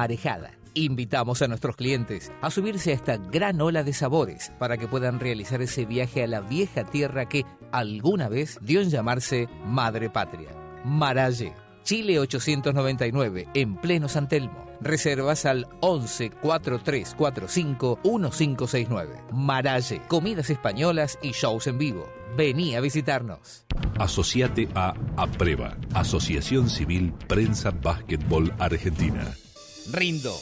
Marejada. Invitamos a nuestros clientes a subirse a esta gran ola de sabores para que puedan realizar ese viaje a la vieja tierra que alguna vez dio en llamarse Madre Patria. Maralle, Chile 899, en pleno San Telmo. Reservas al 11 4345 1569. Maralle, comidas españolas y shows en vivo. Vení a visitarnos. Asociate a APREVA, Asociación Civil Prensa Básquetbol Argentina. Rindo.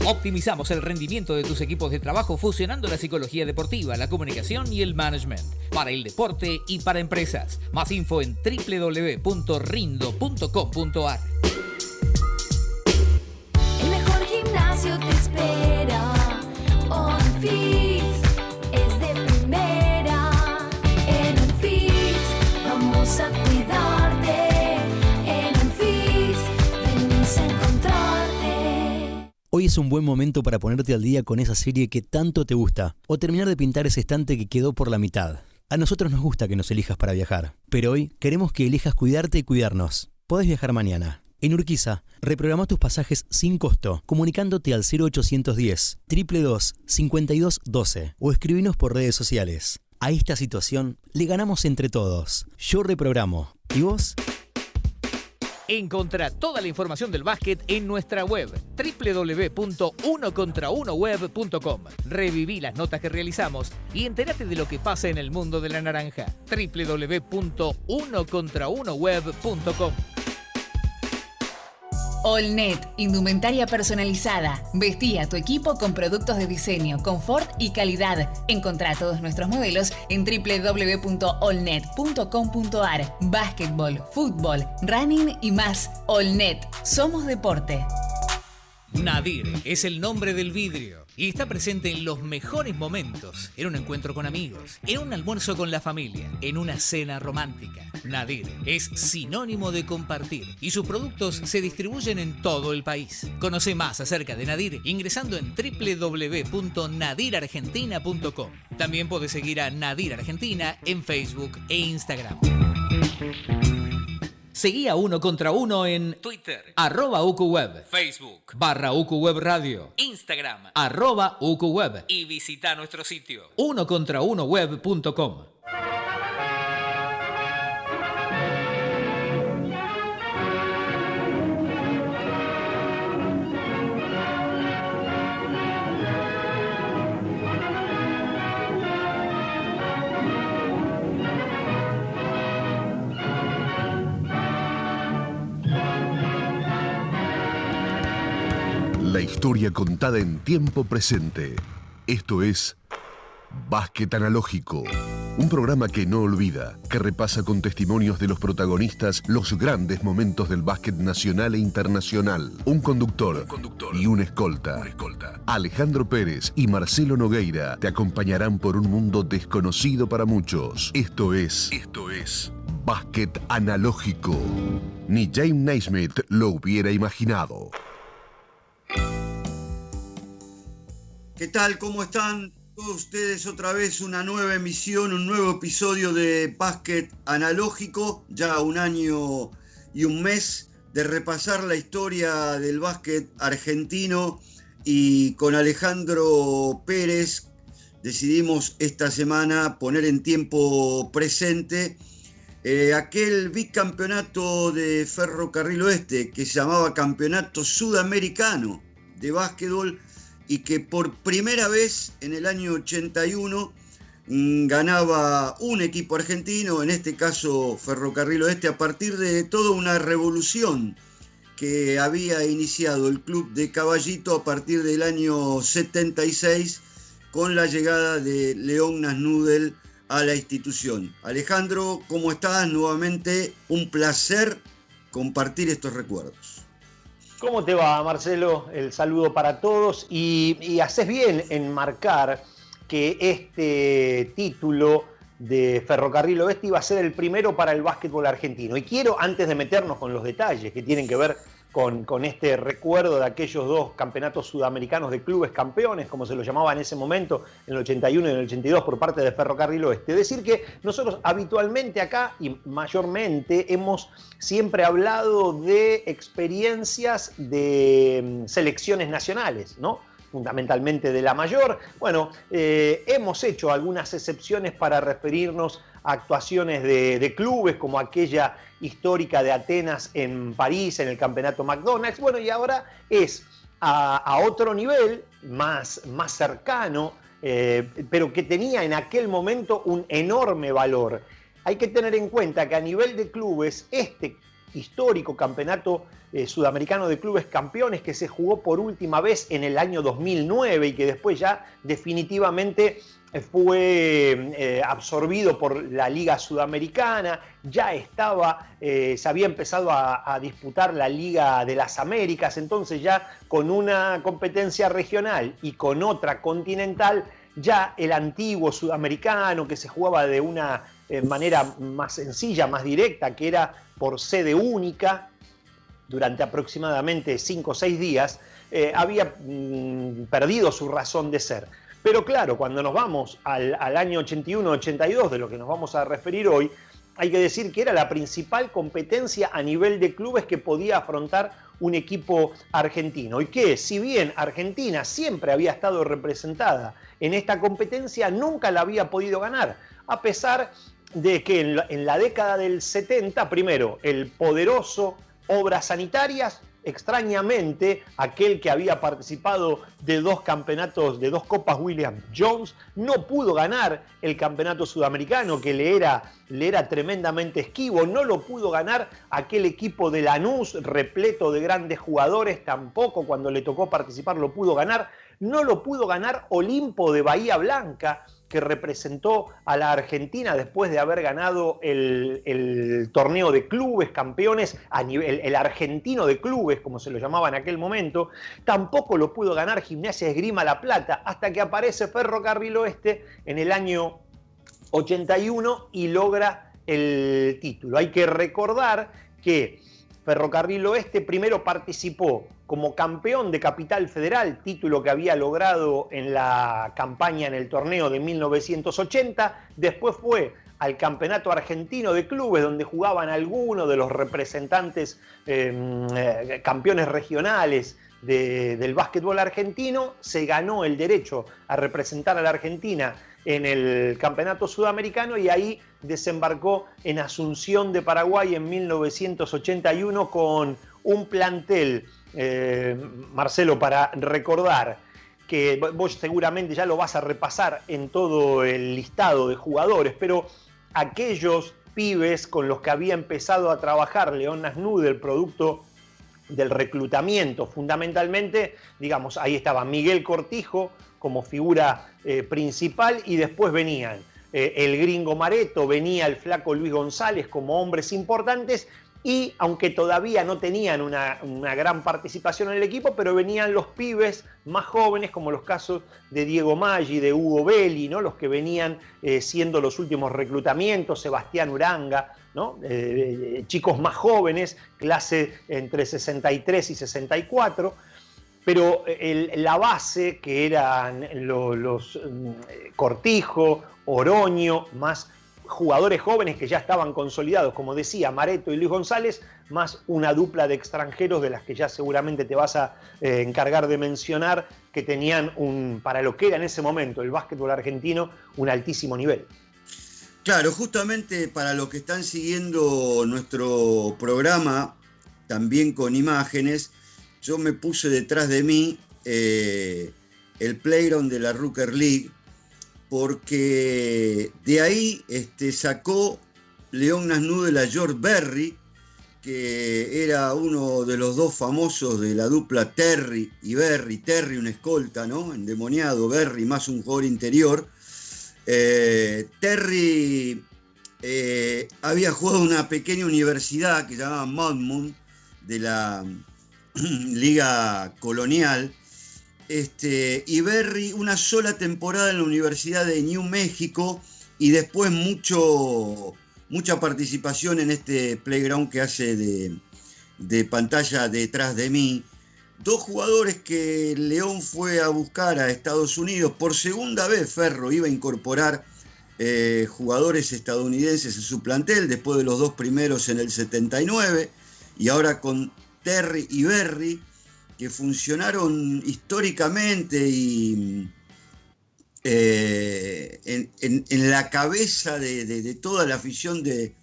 Optimizamos el rendimiento de tus equipos de trabajo fusionando la psicología deportiva, la comunicación y el management. Para el deporte y para empresas. Más info en www.rindo.com.ar. El mejor gimnasio te espera. OnFit es de primera. En OnFit vamos a cuidarte. En OnFit venís a encontrarte. Hoy es un buen momento para ponerte al día con esa serie que tanto te gusta o terminar de pintar ese estante que quedó por la mitad. A nosotros nos gusta que nos elijas para viajar, pero hoy queremos que elijas cuidarte y cuidarnos. Podés viajar mañana. En Urquiza, reprograma tus pasajes sin costo, comunicándote al 0810 222 5212 o escribinos por redes sociales. A esta situación le ganamos entre todos. Yo reprogramo. ¿Y vos? Encontrá toda la información del básquet en nuestra web www.unocontraunoweb.com. Reviví las notas que realizamos y entérate de lo que pasa en el mundo de la naranja. www.unocontraunoweb.com. Allnet, indumentaria personalizada. Vestí a tu equipo con productos de diseño, confort y calidad. Encontrá todos nuestros modelos en www.allnet.com.ar. Básquetbol, fútbol, running y más. Allnet, somos deporte. Nadir es el nombre del vidrio y está presente en los mejores momentos, en un encuentro con amigos, en un almuerzo con la familia, en una cena romántica. Nadir es sinónimo de compartir y sus productos se distribuyen en todo el país. Conoce más acerca de Nadir ingresando en www.nadirargentina.com. También podés seguir a Nadir Argentina en Facebook e Instagram. Seguí a Uno Contra Uno en Twitter, @UQWeb, Facebook, /UQWeb Radio, Instagram, @UQWeb y visita nuestro sitio, unocontraunoweb.com. La historia contada en tiempo presente. Esto es Básquet Analógico, un programa que no olvida, que repasa con testimonios de los protagonistas los grandes momentos del básquet nacional e internacional. Un conductor y un escolta. Alejandro Pérez y Marcelo Nogueira te acompañarán por un mundo desconocido para muchos. Esto es Básquet Analógico. Ni James Naismith lo hubiera imaginado. ¿Qué tal? ¿Cómo están todos ustedes? Otra vez una nueva emisión, un nuevo episodio de Básquet Analógico. Ya un año y un mes de repasar la historia del básquet argentino, y con Alejandro Pérez decidimos esta semana poner en tiempo presente aquel bicampeonato de Ferrocarril Oeste que se llamaba Campeonato Sudamericano de Básquetbol, y que por primera vez en el año 81 ganaba un equipo argentino, en este caso Ferrocarril Oeste, a partir de toda una revolución que había iniciado el club de Caballito a partir del año 76 con la llegada de León Nasnudel a la institución. Alejandro, ¿cómo estás? Nuevamente un placer compartir estos recuerdos. ¿Cómo te va, Marcelo? El saludo para todos, y haces bien en marcar que este título de Ferrocarril Oeste iba a ser el primero para el básquetbol argentino. Y quiero, antes de meternos con los detalles que tienen que ver con este recuerdo de aquellos dos campeonatos sudamericanos de clubes campeones, como se lo llamaba en ese momento, en el 81 y en el 82, por parte de Ferrocarril Oeste. Decir que nosotros habitualmente acá, y mayormente, hemos siempre hablado de experiencias de selecciones nacionales, ¿no? Fundamentalmente de la mayor. Bueno, hemos hecho algunas excepciones para referirnos a actuaciones de clubes, como aquella histórica de Atenas en París, en el campeonato McDonald's. Bueno, y ahora es a otro nivel, más cercano, pero que tenía en aquel momento un enorme valor. Hay que tener en cuenta que a nivel de clubes, este histórico campeonato sudamericano de clubes campeones, que se jugó por última vez en el año 2009 y que después ya definitivamente fue absorbido por la Liga Sudamericana, ya se había empezado a disputar la Liga de las Américas, entonces ya con una competencia regional y con otra continental, ya el antiguo sudamericano, que se jugaba de una manera más sencilla, más directa, que era por sede única durante aproximadamente 5 o 6 días, había perdido su razón de ser. Pero claro, cuando nos vamos al año 81-82, de lo que nos vamos a referir hoy, hay que decir que era la principal competencia a nivel de clubes que podía afrontar un equipo argentino. Y que, si bien Argentina siempre había estado representada en esta competencia, nunca la había podido ganar, a pesar de que en la década del 70, primero, el poderoso Obras Sanitarias, extrañamente, aquel que había participado de 2 campeonatos, de 2 Copas William Jones, no pudo ganar el campeonato sudamericano, que le era tremendamente esquivo. No lo pudo ganar aquel equipo de Lanús, repleto de grandes jugadores, tampoco cuando le tocó participar lo pudo ganar. No lo pudo ganar Olimpo de Bahía Blanca, que representó a la Argentina después de haber ganado el torneo de clubes campeones, el argentino de clubes, como se lo llamaba en aquel momento. Tampoco lo pudo ganar Gimnasia Esgrima La Plata, hasta que aparece Ferrocarril Oeste en el año 81 y logra el título. Hay que recordar que Ferrocarril Oeste primero participó como campeón de Capital Federal, título que había logrado en la campaña en el torneo de 1980, después fue al Campeonato Argentino de Clubes, donde jugaban algunos de los representantes campeones regionales del básquetbol argentino, se ganó el derecho a representar a la Argentina en el Campeonato Sudamericano y ahí desembarcó en Asunción de Paraguay en 1981 con un plantel, Marcelo, para recordar, que vos seguramente ya lo vas a repasar en todo el listado de jugadores, pero aquellos pibes con los que había empezado a trabajar León Nasnude, el producto del reclutamiento, fundamentalmente, digamos, ahí estaba Miguel Cortijo como figura principal, y después venían el Gringo Mareto, venía el Flaco Luis González como hombres importantes, y aunque todavía no tenían una gran participación en el equipo, pero venían los pibes más jóvenes, como los casos de Diego Maggi, de Hugo Belli, ¿no? Los que venían siendo los últimos reclutamientos, Sebastián Uranga, ¿no? Chicos más jóvenes, clase entre 63 y 64, pero la base, que eran los Cortijo, Oroño, más jugadores jóvenes que ya estaban consolidados, como decía, Mareto y Luis González, más una dupla de extranjeros de las que ya seguramente te vas a encargar de mencionar, que tenían para lo que era en ese momento el básquetbol argentino, un altísimo nivel. Claro, justamente para los que están siguiendo nuestro programa, también con imágenes, yo me puse detrás de mí el playground de la Rooker League, porque de ahí sacó León Nasnude la George Berry, que era uno de los dos famosos de la dupla Terry y Berry. Terry, un escolta, ¿no? Endemoniado, Berry más un jugador interior. Terry había jugado en una pequeña universidad que se llamaba Monmouth, de la Liga Colonial. Y Berry una sola temporada en la Universidad de New México, y después mucha participación en este playground que hace de pantalla detrás de mí, dos jugadores que León fue a buscar a Estados Unidos. Por segunda vez Ferro iba a incorporar jugadores estadounidenses en su plantel, después de los dos primeros en el 79, y ahora con Terry y Berry, que funcionaron históricamente y en la cabeza de toda la afición de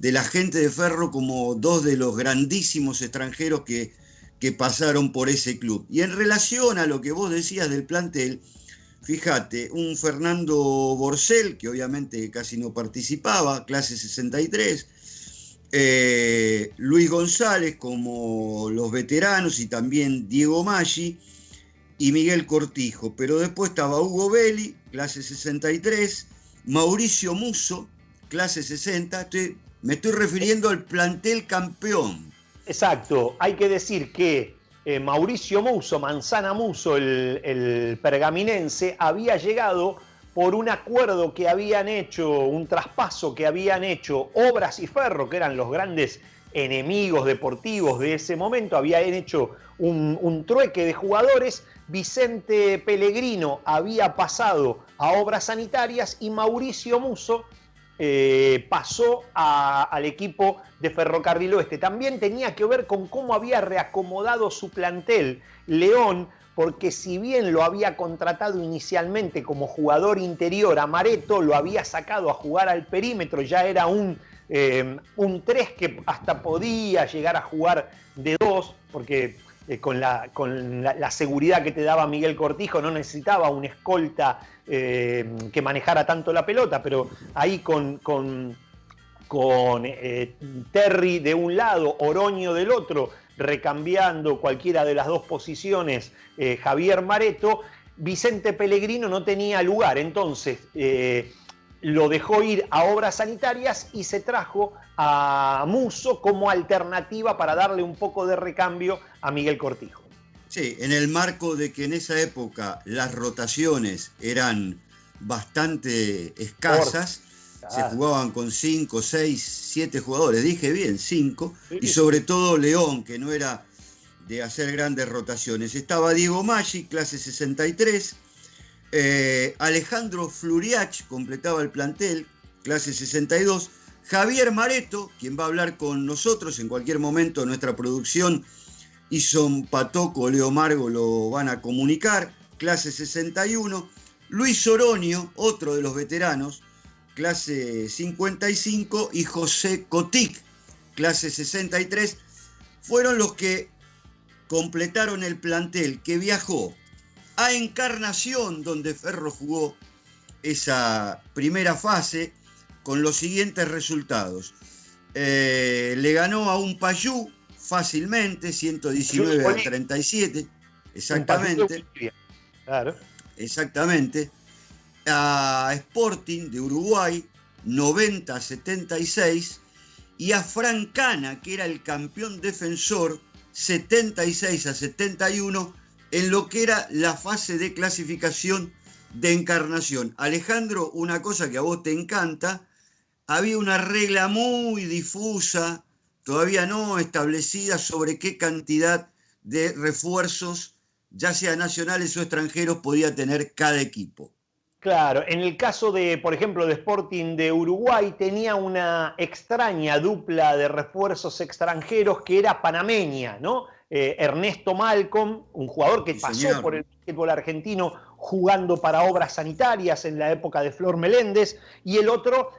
la gente de Ferro como dos de los grandísimos extranjeros que pasaron por ese club. Y en relación a lo que vos decías del plantel, fíjate, un Fernando Borcel, que obviamente casi no participaba, clase 63, Luis González como los veteranos y también Diego Maggi y Miguel Cortijo, pero después estaba Hugo Belli, clase 63, Mauricio Musso, clase 60, me estoy refiriendo al plantel campeón. Exacto, hay que decir que Mauricio Musso, Manzana Musso, el pergaminense, había llegado por un acuerdo que habían hecho, un traspaso que habían hecho Obras y Ferro, que eran los grandes enemigos deportivos de ese momento, habían hecho un trueque de jugadores. Vicente Pellegrino había pasado a Obras Sanitarias y Mauricio Musso pasó al equipo de Ferrocarril Oeste. También tenía que ver con cómo había reacomodado su plantel León, porque si bien lo había contratado inicialmente como jugador interior a Mareto, lo había sacado a jugar al perímetro, ya era un 3 que hasta podía llegar a jugar de 2, porque con la seguridad que te daba Miguel Cortijo no necesitaba un escolta que manejara tanto la pelota, pero ahí con Terry de un lado, Oroño del otro, recambiando cualquiera de las dos posiciones, Javier Mareto, Vicente Pellegrino no tenía lugar, entonces lo dejó ir a Obras Sanitarias y se trajo a Musso como alternativa para darle un poco de recambio a Miguel Cortijo. Sí, en el marco de que en esa época las rotaciones eran bastante escasas, se jugaban con 5, 6, 7 jugadores, dije bien, 5, y sobre todo León, que no era de hacer grandes rotaciones. Estaba Diego Maggi, clase 63, Alejandro Fluriach completaba el plantel, clase 62, Javier Mareto, quien va a hablar con nosotros en cualquier momento en nuestra producción, Ison Patoco, Leo Margo lo van a comunicar, clase 61, Luis Oroño, otro de los veteranos, clase 55, y José Cotic, clase 63, fueron los que completaron el plantel que viajó a Encarnación, donde Ferro jugó esa primera fase con los siguientes resultados. Le ganó a Unpayú fácilmente, 119-37, exactamente. Claro. Exactamente. A Sporting de Uruguay, 90-76, y a Francana, que era el campeón defensor, 76-71, en lo que era la fase de clasificación de Encarnación. Alejandro, una cosa que a vos te encanta, había una regla muy difusa, todavía no establecida, sobre qué cantidad de refuerzos, ya sea nacionales o extranjeros, podía tener cada equipo. Claro, en el caso de, por ejemplo, de Sporting de Uruguay, tenía una extraña dupla de refuerzos extranjeros que era panameña, ¿no? Ernesto Malcolm, un jugador que pasó por el fútbol argentino jugando para Obras Sanitarias en la época de Flor Meléndez, y el otro,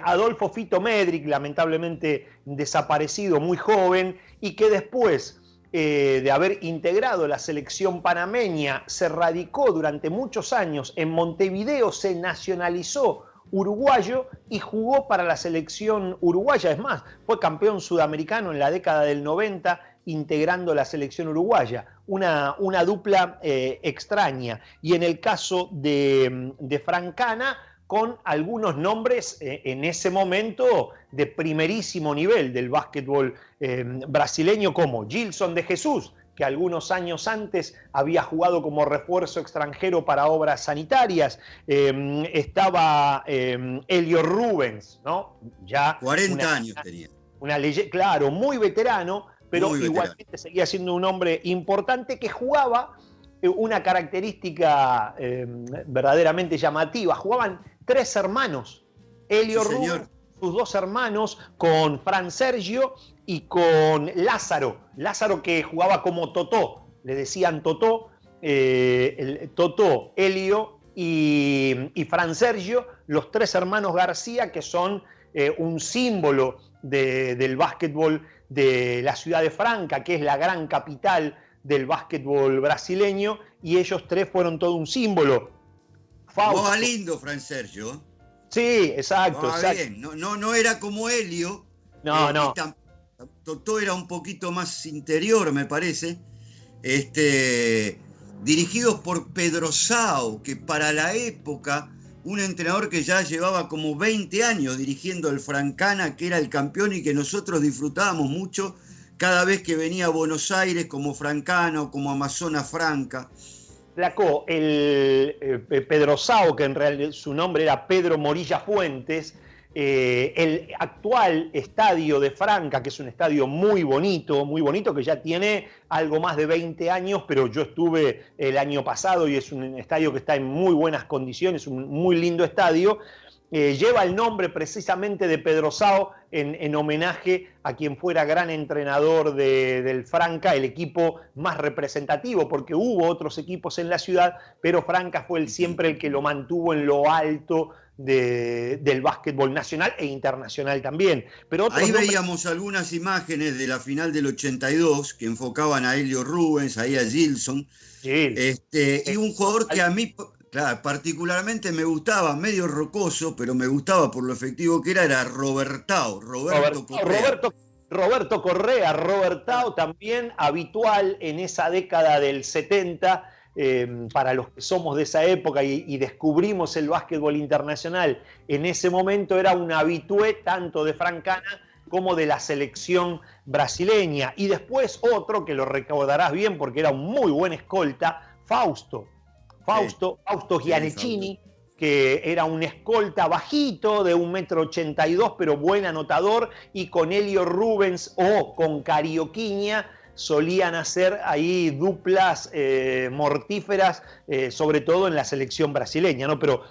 Adolfo Fito Medric, lamentablemente desaparecido, muy joven, y que después de haber integrado la selección panameña, se radicó durante muchos años en Montevideo, se nacionalizó uruguayo y jugó para la selección uruguaya. Es más, fue campeón sudamericano en la década del 90, integrando la selección uruguaya. Una dupla extraña. Y en el caso de Francana, con algunos nombres en ese momento de primerísimo nivel del básquetbol brasileño, como Gilson de Jesús, que algunos años antes había jugado como refuerzo extranjero para Obras Sanitarias. Estaba Elio Rubens, ¿no? Ya 40 años tenía. Una leyenda, claro, muy veterano, pero Muy igualmente veterano. seguía siendo un hombre importante que jugaba una característica verdaderamente llamativa. Jugaban 3 hermanos. Elio Sí, señor. Rubens, sus 2 hermanos, con Fran Sergio y con Lázaro. Lázaro que jugaba como Totó, le decían Totó, Totó, Elio y Fran Sergio, los 3 hermanos García, que son un símbolo del básquetbol de la ciudad de Franca, que es la gran capital del básquetbol brasileño, y ellos 3 fueron todo un símbolo. Fausto. Jugaba lindo, Fran Sergio. Sí, exacto, Jugaba exacto. bien. No era como Helio. No. Totó era un poquito más interior, me parece. Dirigidos por Pedro Sao, que para la época, un entrenador que ya llevaba como 20 años dirigiendo el Francana, que era el campeón y que nosotros disfrutábamos mucho cada vez que venía a Buenos Aires como Francana o como Amazonas Franca. Flaco, Pedro Sao, que en realidad su nombre era Pedro Morilla Fuentes, el actual estadio de Franca, que es un estadio muy bonito, que ya tiene algo más de 20 años, pero yo estuve el año pasado y es un estadio que está en muy buenas condiciones, un muy lindo estadio. Lleva el nombre precisamente de Pedro Sao en homenaje a quien fuera gran entrenador del Franca, el equipo más representativo, porque hubo otros equipos en la ciudad, pero Franca fue siempre el que lo mantuvo en lo alto del básquetbol nacional e internacional también. Pero ahí veíamos algunas imágenes de la final del 82 que enfocaban a Elio Rubens, ahí a Gilson, y un jugador que a mí... Claro, particularmente me gustaba, medio rocoso, pero me gustaba por lo efectivo que era Roberto Correa. Roberto Correa, Robertao también habitual en esa década del 70, para los que somos de esa época y descubrimos el básquetbol internacional, en ese momento era un habitué tanto de Francana como de la selección brasileña. Y después otro que lo recordarás bien porque era un muy buen escolta, Fausto Gianecchini, que era un escolta bajito de 1,82 m, pero buen anotador, y con Elio Rubens o con Carioquinha solían hacer ahí duplas mortíferas, sobre todo en la selección brasileña, ¿no? Pero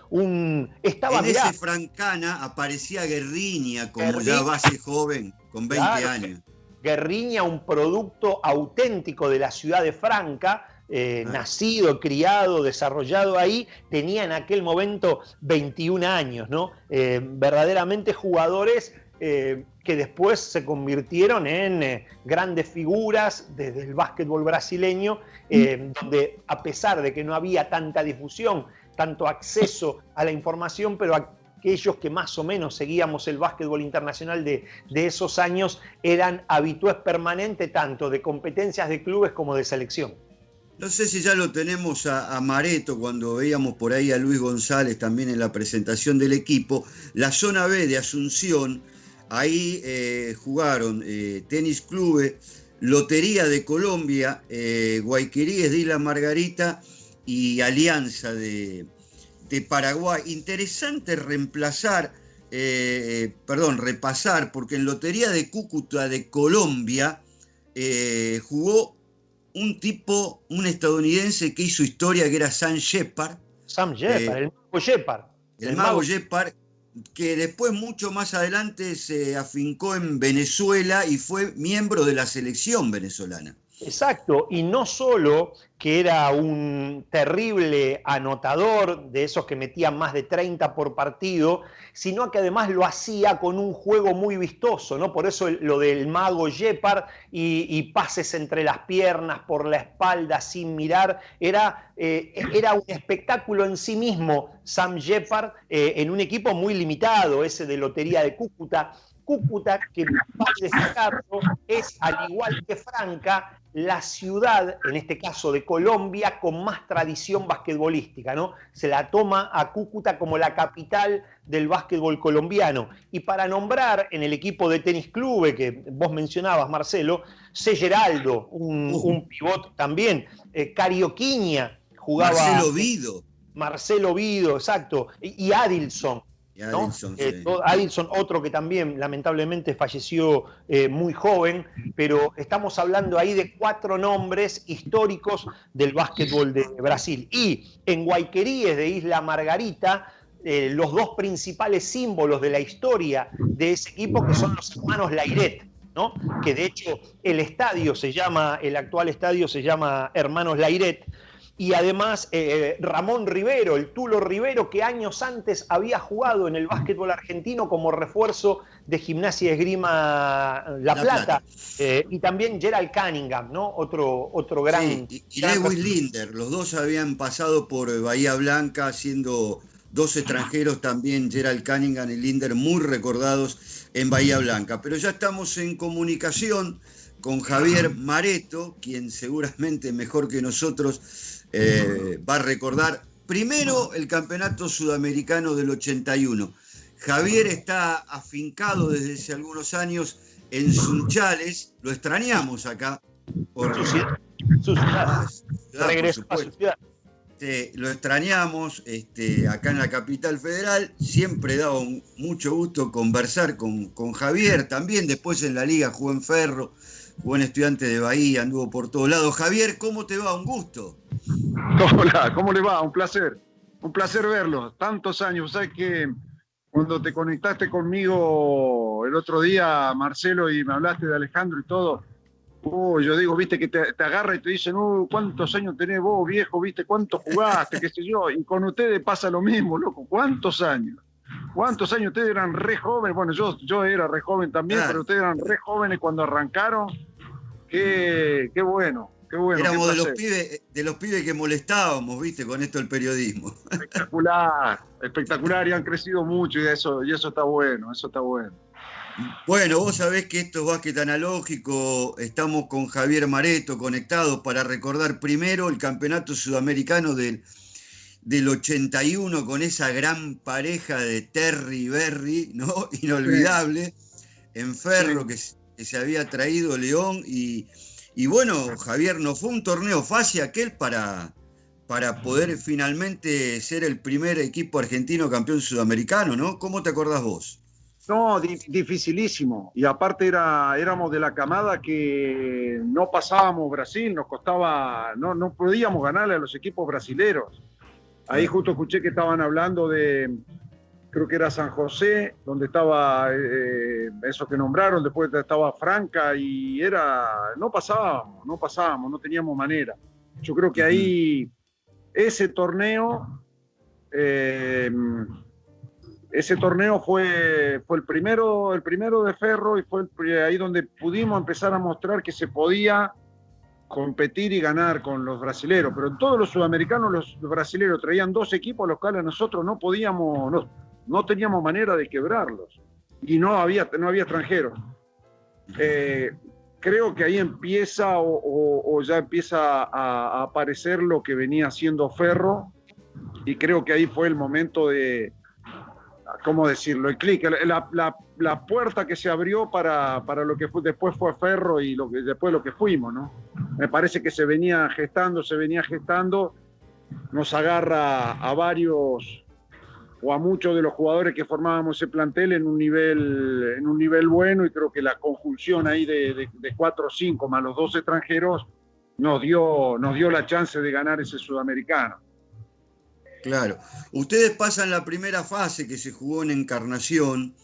estaba... En ese Francana aparecía Guerriña como ya base joven, con 20 años. Guerriña, un producto auténtico de la ciudad de Franca, nacido, criado, desarrollado ahí, tenía en aquel momento 21 años, ¿no? Verdaderamente jugadores que después se convirtieron en grandes figuras desde el básquetbol brasileño, donde a pesar de que no había tanta difusión, tanto acceso a la información, pero aquellos que más o menos seguíamos el básquetbol internacional de esos años eran habitués permanentes tanto de competencias de clubes como de selección. No sé si ya lo tenemos a Mareto, cuando veíamos por ahí a Luis González también en la presentación del equipo. La zona B de Asunción, ahí jugaron Tenis Club, Lotería de Colombia, Guayqueríes de Isla Margarita y Alianza de Paraguay. Interesante repasar, porque en Lotería de Cúcuta de Colombia jugó un estadounidense que hizo historia, que era Sam Shepard. El Mago Shepard. El Mago Shepard, que después, mucho más adelante, se afincó en Venezuela y fue miembro de la selección venezolana. Exacto, y no solo que era un terrible anotador, de esos que metían más de 30 por partido, sino que además lo hacía con un juego muy vistoso, ¿no? Por eso lo del Mago Shepard y pases entre las piernas, por la espalda, sin mirar, era un espectáculo en sí mismo, Sam Shepard, en un equipo muy limitado, ese de Lotería de Cúcuta. Cúcuta, que para destacarlo, es, al igual que Franca, la ciudad, en este caso de Colombia, con más tradición basquetbolística, ¿no? Se la toma a Cúcuta como la capital del básquetbol colombiano. Y para nombrar en el equipo de Tenis Club, que vos mencionabas, Marcelo, C. Geraldo, un pivot también, Carioquinha, jugaba... Marcelo Vido, exacto, y Adilson. Y Adilson, ¿no? sí. Adilson, otro que también lamentablemente falleció muy joven, pero estamos hablando ahí de 4 nombres históricos del básquetbol de Brasil. Y en Guayqueríes de Isla Margarita, los 2 principales símbolos de la historia de ese equipo, que son los hermanos Lairet, ¿no? Que de hecho el actual estadio se llama Hermanos Lairet. Y además Ramón Rivero, el Tulo Rivero, que años antes había jugado en el básquetbol argentino como refuerzo de Gimnasia y Esgrima La Plata. Y también Gerald Cunningham, ¿no? Otro gran... Sí, y Lewis Linder, los dos habían pasado por Bahía Blanca, siendo 2 extranjeros también, Gerald Cunningham y Linder, muy recordados en Bahía Blanca. Pero ya estamos en comunicación con Javier Mareto, quien seguramente mejor que nosotros va a recordar primero el campeonato sudamericano del 81. Javier está afincado desde hace algunos años en Sunchales, lo extrañamos acá. Su ciudad. Regresó a su ciudad. Lo extrañamos acá en la capital federal. Siempre da mucho gusto conversar con Javier. También después en la liga jugó en Ferro, jugó en Estudiantes de Bahía, anduvo por todos lados. Javier, ¿cómo te va? Un gusto. Hola, ¿cómo le va? Un placer verlo. Tantos años. ¿Sabes que cuando te conectaste conmigo el otro día, Marcelo, y me hablaste de Alejandro y todo? Yo digo, viste, que te agarra y te dicen, ¿cuántos años tenés vos, viejo? ¿Viste cuánto jugaste? ¿Qué sé yo? Y con ustedes pasa lo mismo, loco. ¿Cuántos años? Ustedes eran re jóvenes. Bueno, yo era re joven también, pero ustedes eran re jóvenes cuando arrancaron. Qué bueno. Éramos de los pibes que molestábamos, viste, con esto del periodismo. Espectacular, y han crecido mucho, y eso está bueno, Bueno, vos sabés que esto es Básquet Analógico. Estamos con Javier Mareto conectados para recordar primero el campeonato sudamericano del 81 con esa gran pareja de Terry y Berry, ¿no? Inolvidable, en Ferro, que se había traído León. Y bueno, Javier, no fue un torneo fácil aquel para poder finalmente ser el primer equipo argentino campeón sudamericano, ¿no? ¿Cómo te acordás vos? No, dificilísimo. Y aparte éramos de la camada que no pasábamos Brasil, nos costaba, no podíamos ganarle a los equipos brasileros. Ahí justo escuché que estaban hablando de, creo que era San José, donde estaba eso que nombraron, después estaba Franca, y no pasábamos, no teníamos manera. Yo creo que ahí ese torneo fue el primero de Ferro, y fue ahí donde pudimos empezar a mostrar que se podía competir y ganar con los brasileros. Pero en todos los sudamericanos los brasileros traían 2 equipos a los cuales nosotros no teníamos manera de quebrarlos, y no había extranjeros. Creo que ahí empieza o ya empieza a aparecer lo que venía haciendo Ferro, y creo que ahí fue el momento de, ¿cómo decirlo? El clic, la puerta que se abrió para lo que después fue Ferro, y después lo que fuimos, ¿no? Me parece que se venía gestando, nos agarra a varios o a muchos de los jugadores que formábamos ese plantel en un nivel bueno, y creo que la conjunción ahí de 4 o 5 más los 2 extranjeros nos dio la chance de ganar ese sudamericano. Claro. Ustedes pasan la primera fase que se jugó en Encarnación,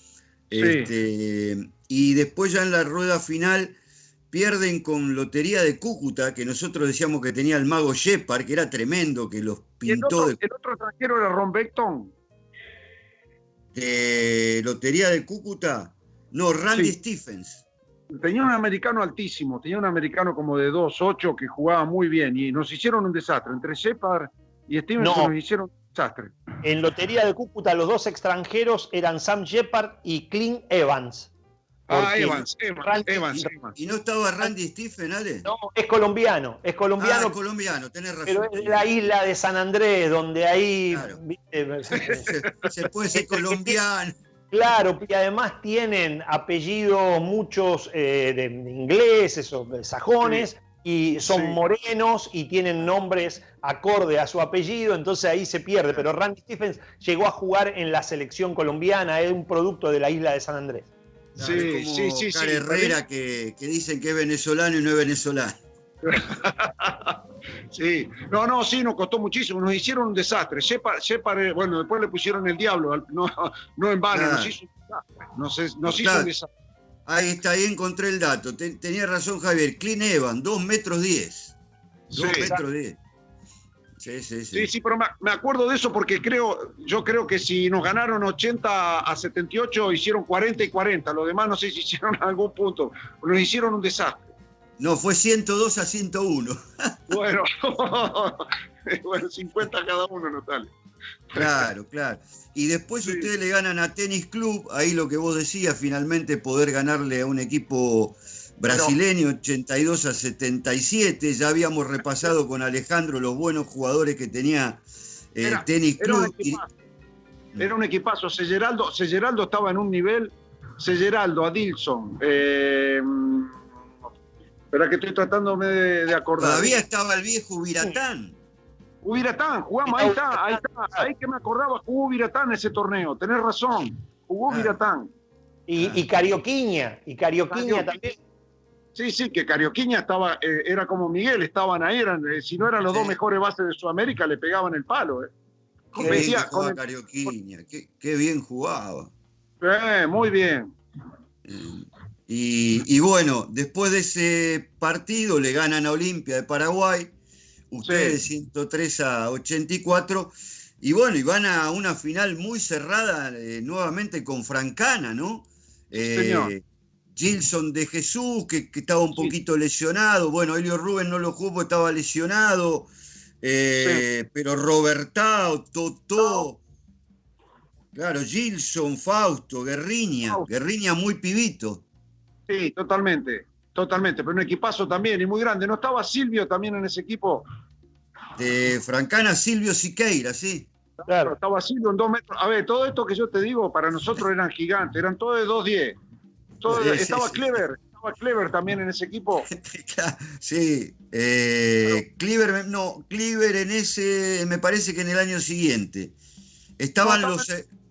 y después ya en la rueda final pierden con Lotería de Cúcuta, que nosotros decíamos que tenía el mago Shepard, que era tremendo, que los pintó. El otro extranjero era Ron Beckton. De Lotería de Cúcuta, no, Randy Stephens. Tenía un americano altísimo, tenía un americano como de 2'8" que jugaba muy bien, y nos hicieron un desastre. Entre Shepard y Stephens nos hicieron un desastre. En Lotería de Cúcuta los 2 extranjeros eran Sam Shepard y Clint Evans. Evans. ¿Y no estaba Randy Stephens, Ale? No, es colombiano. Colombiano, tenés razón. Pero es de la isla de San Andrés, donde ahí... Claro. Se puede ser colombiano. Claro, y además tienen apellidos muchos de ingleses o de sajones, y son morenos y tienen nombres acorde a su apellido, entonces ahí se pierde. Pero Randy Stephens llegó a jugar en la selección colombiana, es un producto de la isla de San Andrés. Sí. Herrera, que dicen que es venezolano y no es venezolano. Sí, sí, nos costó muchísimo, nos hicieron un desastre. Bueno, después le pusieron el diablo, no en vano, Claro. nos hizo un desastre. Nos hizo un desastre. Ahí encontré el dato. Tenía razón Javier. Clint Evans, 2 metros 10. 2 metros 10. Sí, pero me acuerdo de eso porque yo creo que si nos ganaron 80-78, hicieron 40 y 40. Los demás no sé si hicieron algún punto. Nos hicieron un desastre. No, fue 102-101. Bueno, 50 cada uno, Notale. Claro. Y después ustedes le ganan a Tenis Club, ahí lo que vos decías, finalmente poder ganarle a un equipo brasileño 82-77. Ya habíamos repasado con Alejandro los buenos jugadores que tenía Tenis Club. Era un equipazo. Selleraldo estaba en un nivel. Selleraldo, Adilson. Espera que estoy tratándome de acordar. Todavía estaba el viejo Viratán. Ubiratán, jugamos, ahí está, ahí que me acordaba, jugó Ubiratán ese torneo, tenés razón, jugó Ubiratán. Y Carioquiña también. Sí, que Carioquiña era como Miguel, estaban ahí, si no eran los dos mejores bases de Sudamérica, le pegaban el palo. Qué bien jugaba Carioquiña, qué bien jugaba. Muy bien. Y bueno, después de ese partido le ganan a Olimpia de Paraguay, ustedes 103-84, y bueno, y van a una final muy cerrada nuevamente con Francana, ¿no? Señor. Gilson de Jesús, que estaba un poquito lesionado, bueno, Helio Rubén no lo jugó porque estaba lesionado, pero Robertao, Totó, claro, Gilson, Fausto, Guerriña muy pibito. Sí, totalmente, pero un equipazo también, y muy grande. ¿No estaba Silvio también en ese equipo? De Francana, Silvio Siqueira, sí. Claro, estaba Silvio en 2 metros. A ver, todo esto que yo te digo, para nosotros eran gigantes, eran todos de 2'10". Estaba Clever también en ese equipo. Sí, Cleaver en ese, me parece que en el año siguiente. Estaban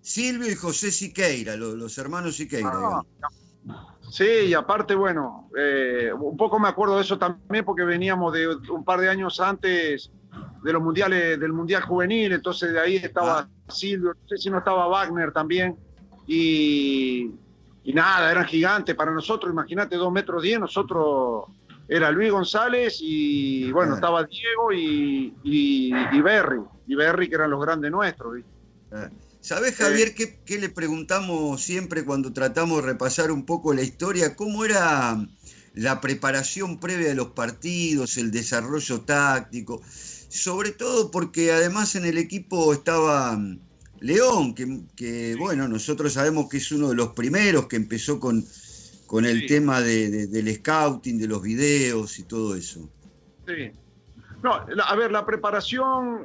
Silvio y José Siqueira, los hermanos Siqueira. Sí, y aparte, bueno, un poco me acuerdo de eso también porque veníamos de un par de años antes de los mundiales, del Mundial Juvenil, entonces de ahí estaba Silvio, no sé si no estaba Wagner también, y nada, eran gigantes para nosotros, imagínate, 2 metros 10, nosotros era Luis González y bueno, estaba Diego y Berry, que eran los grandes nuestros. ¿Sabés, Javier, qué le preguntamos siempre cuando tratamos de repasar un poco la historia? ¿Cómo era la preparación previa de los partidos, el desarrollo táctico? Sobre todo porque además en el equipo estaba León, que bueno, nosotros sabemos que es uno de los primeros que empezó con el tema del scouting, de los videos y todo eso. Sí. No, a ver, la preparación...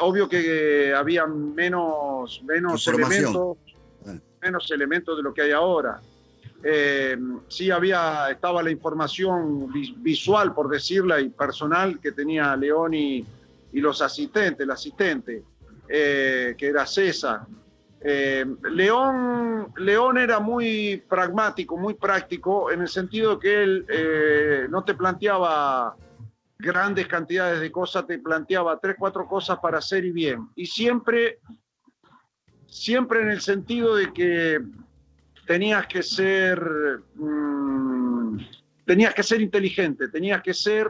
obvio que había menos elementos de lo que hay ahora. Sí estaba la información visual, por decirla, y personal que tenía León y los asistentes, el asistente, que era César. León era muy pragmático, muy práctico, en el sentido que él no te planteaba grandes cantidades de cosas, te planteaba 3, 4 cosas para hacer y bien. Y siempre en el sentido de que tenías que ser inteligente, tenías que ser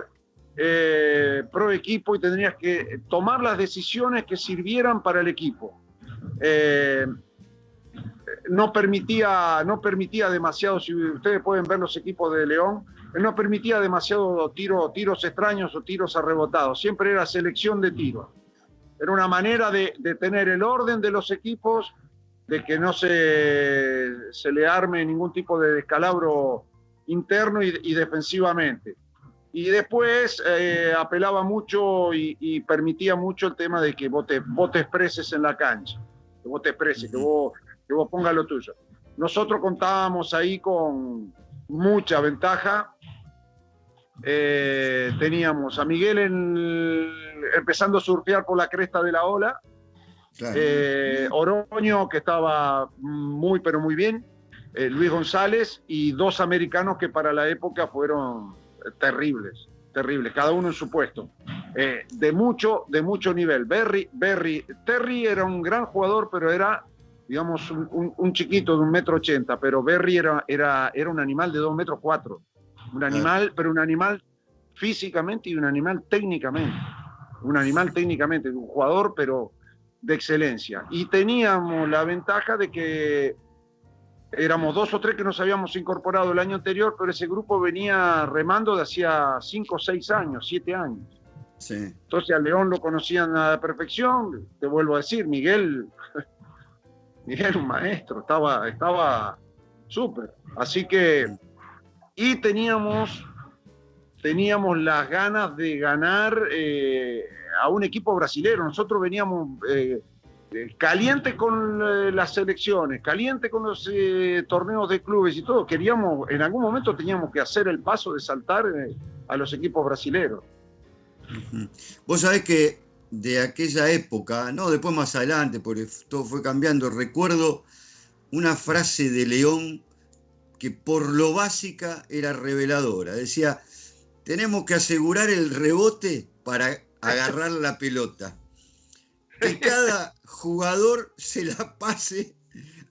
pro equipo y tendrías que tomar las decisiones que sirvieran para el equipo. No permitía demasiado, si ustedes pueden ver los equipos de León, él no permitía demasiado tiros extraños o tiros arrebotados, siempre era selección de tiros. Era una manera de tener el orden de los equipos, de que no se le arme ningún tipo de descalabro interno y defensivamente. Y después apelaba mucho y permitía mucho el tema de que vos te expreses en la cancha, que vos te expreses, que vos pongas lo tuyo. Nosotros contábamos ahí con mucha ventaja. Teníamos a Miguel empezando a surfear por la cresta de la ola. Claro. Oroño, que estaba muy, pero muy bien. Luis González y dos americanos que para la época fueron terribles, cada uno en su puesto. De mucho nivel. Terry era un gran jugador, pero era, digamos, un chiquito de 1,80 m, pero Berry era un animal de 2,4 m. Un animal, pero un animal físicamente y un animal técnicamente. Un jugador, pero de excelencia. Y teníamos la ventaja de que éramos 2 o 3 que nos habíamos incorporado el año anterior, pero ese grupo venía remando de hacía 5, 6 años, 7 años. Sí. Entonces a León lo conocían a la perfección. Te vuelvo a decir, Miguel un maestro, estaba súper. Así que, y teníamos las ganas de ganar a un equipo brasilero. Nosotros veníamos caliente con las selecciones, caliente con los torneos de clubes y todo. Queríamos, en algún momento teníamos que hacer el paso de saltar a los equipos brasileros. Vos sabés que de aquella época, no, después más adelante, porque todo fue cambiando, recuerdo una frase de León que por lo básica era reveladora. Decía, tenemos que asegurar el rebote para agarrar la pelota. Que cada jugador se la pase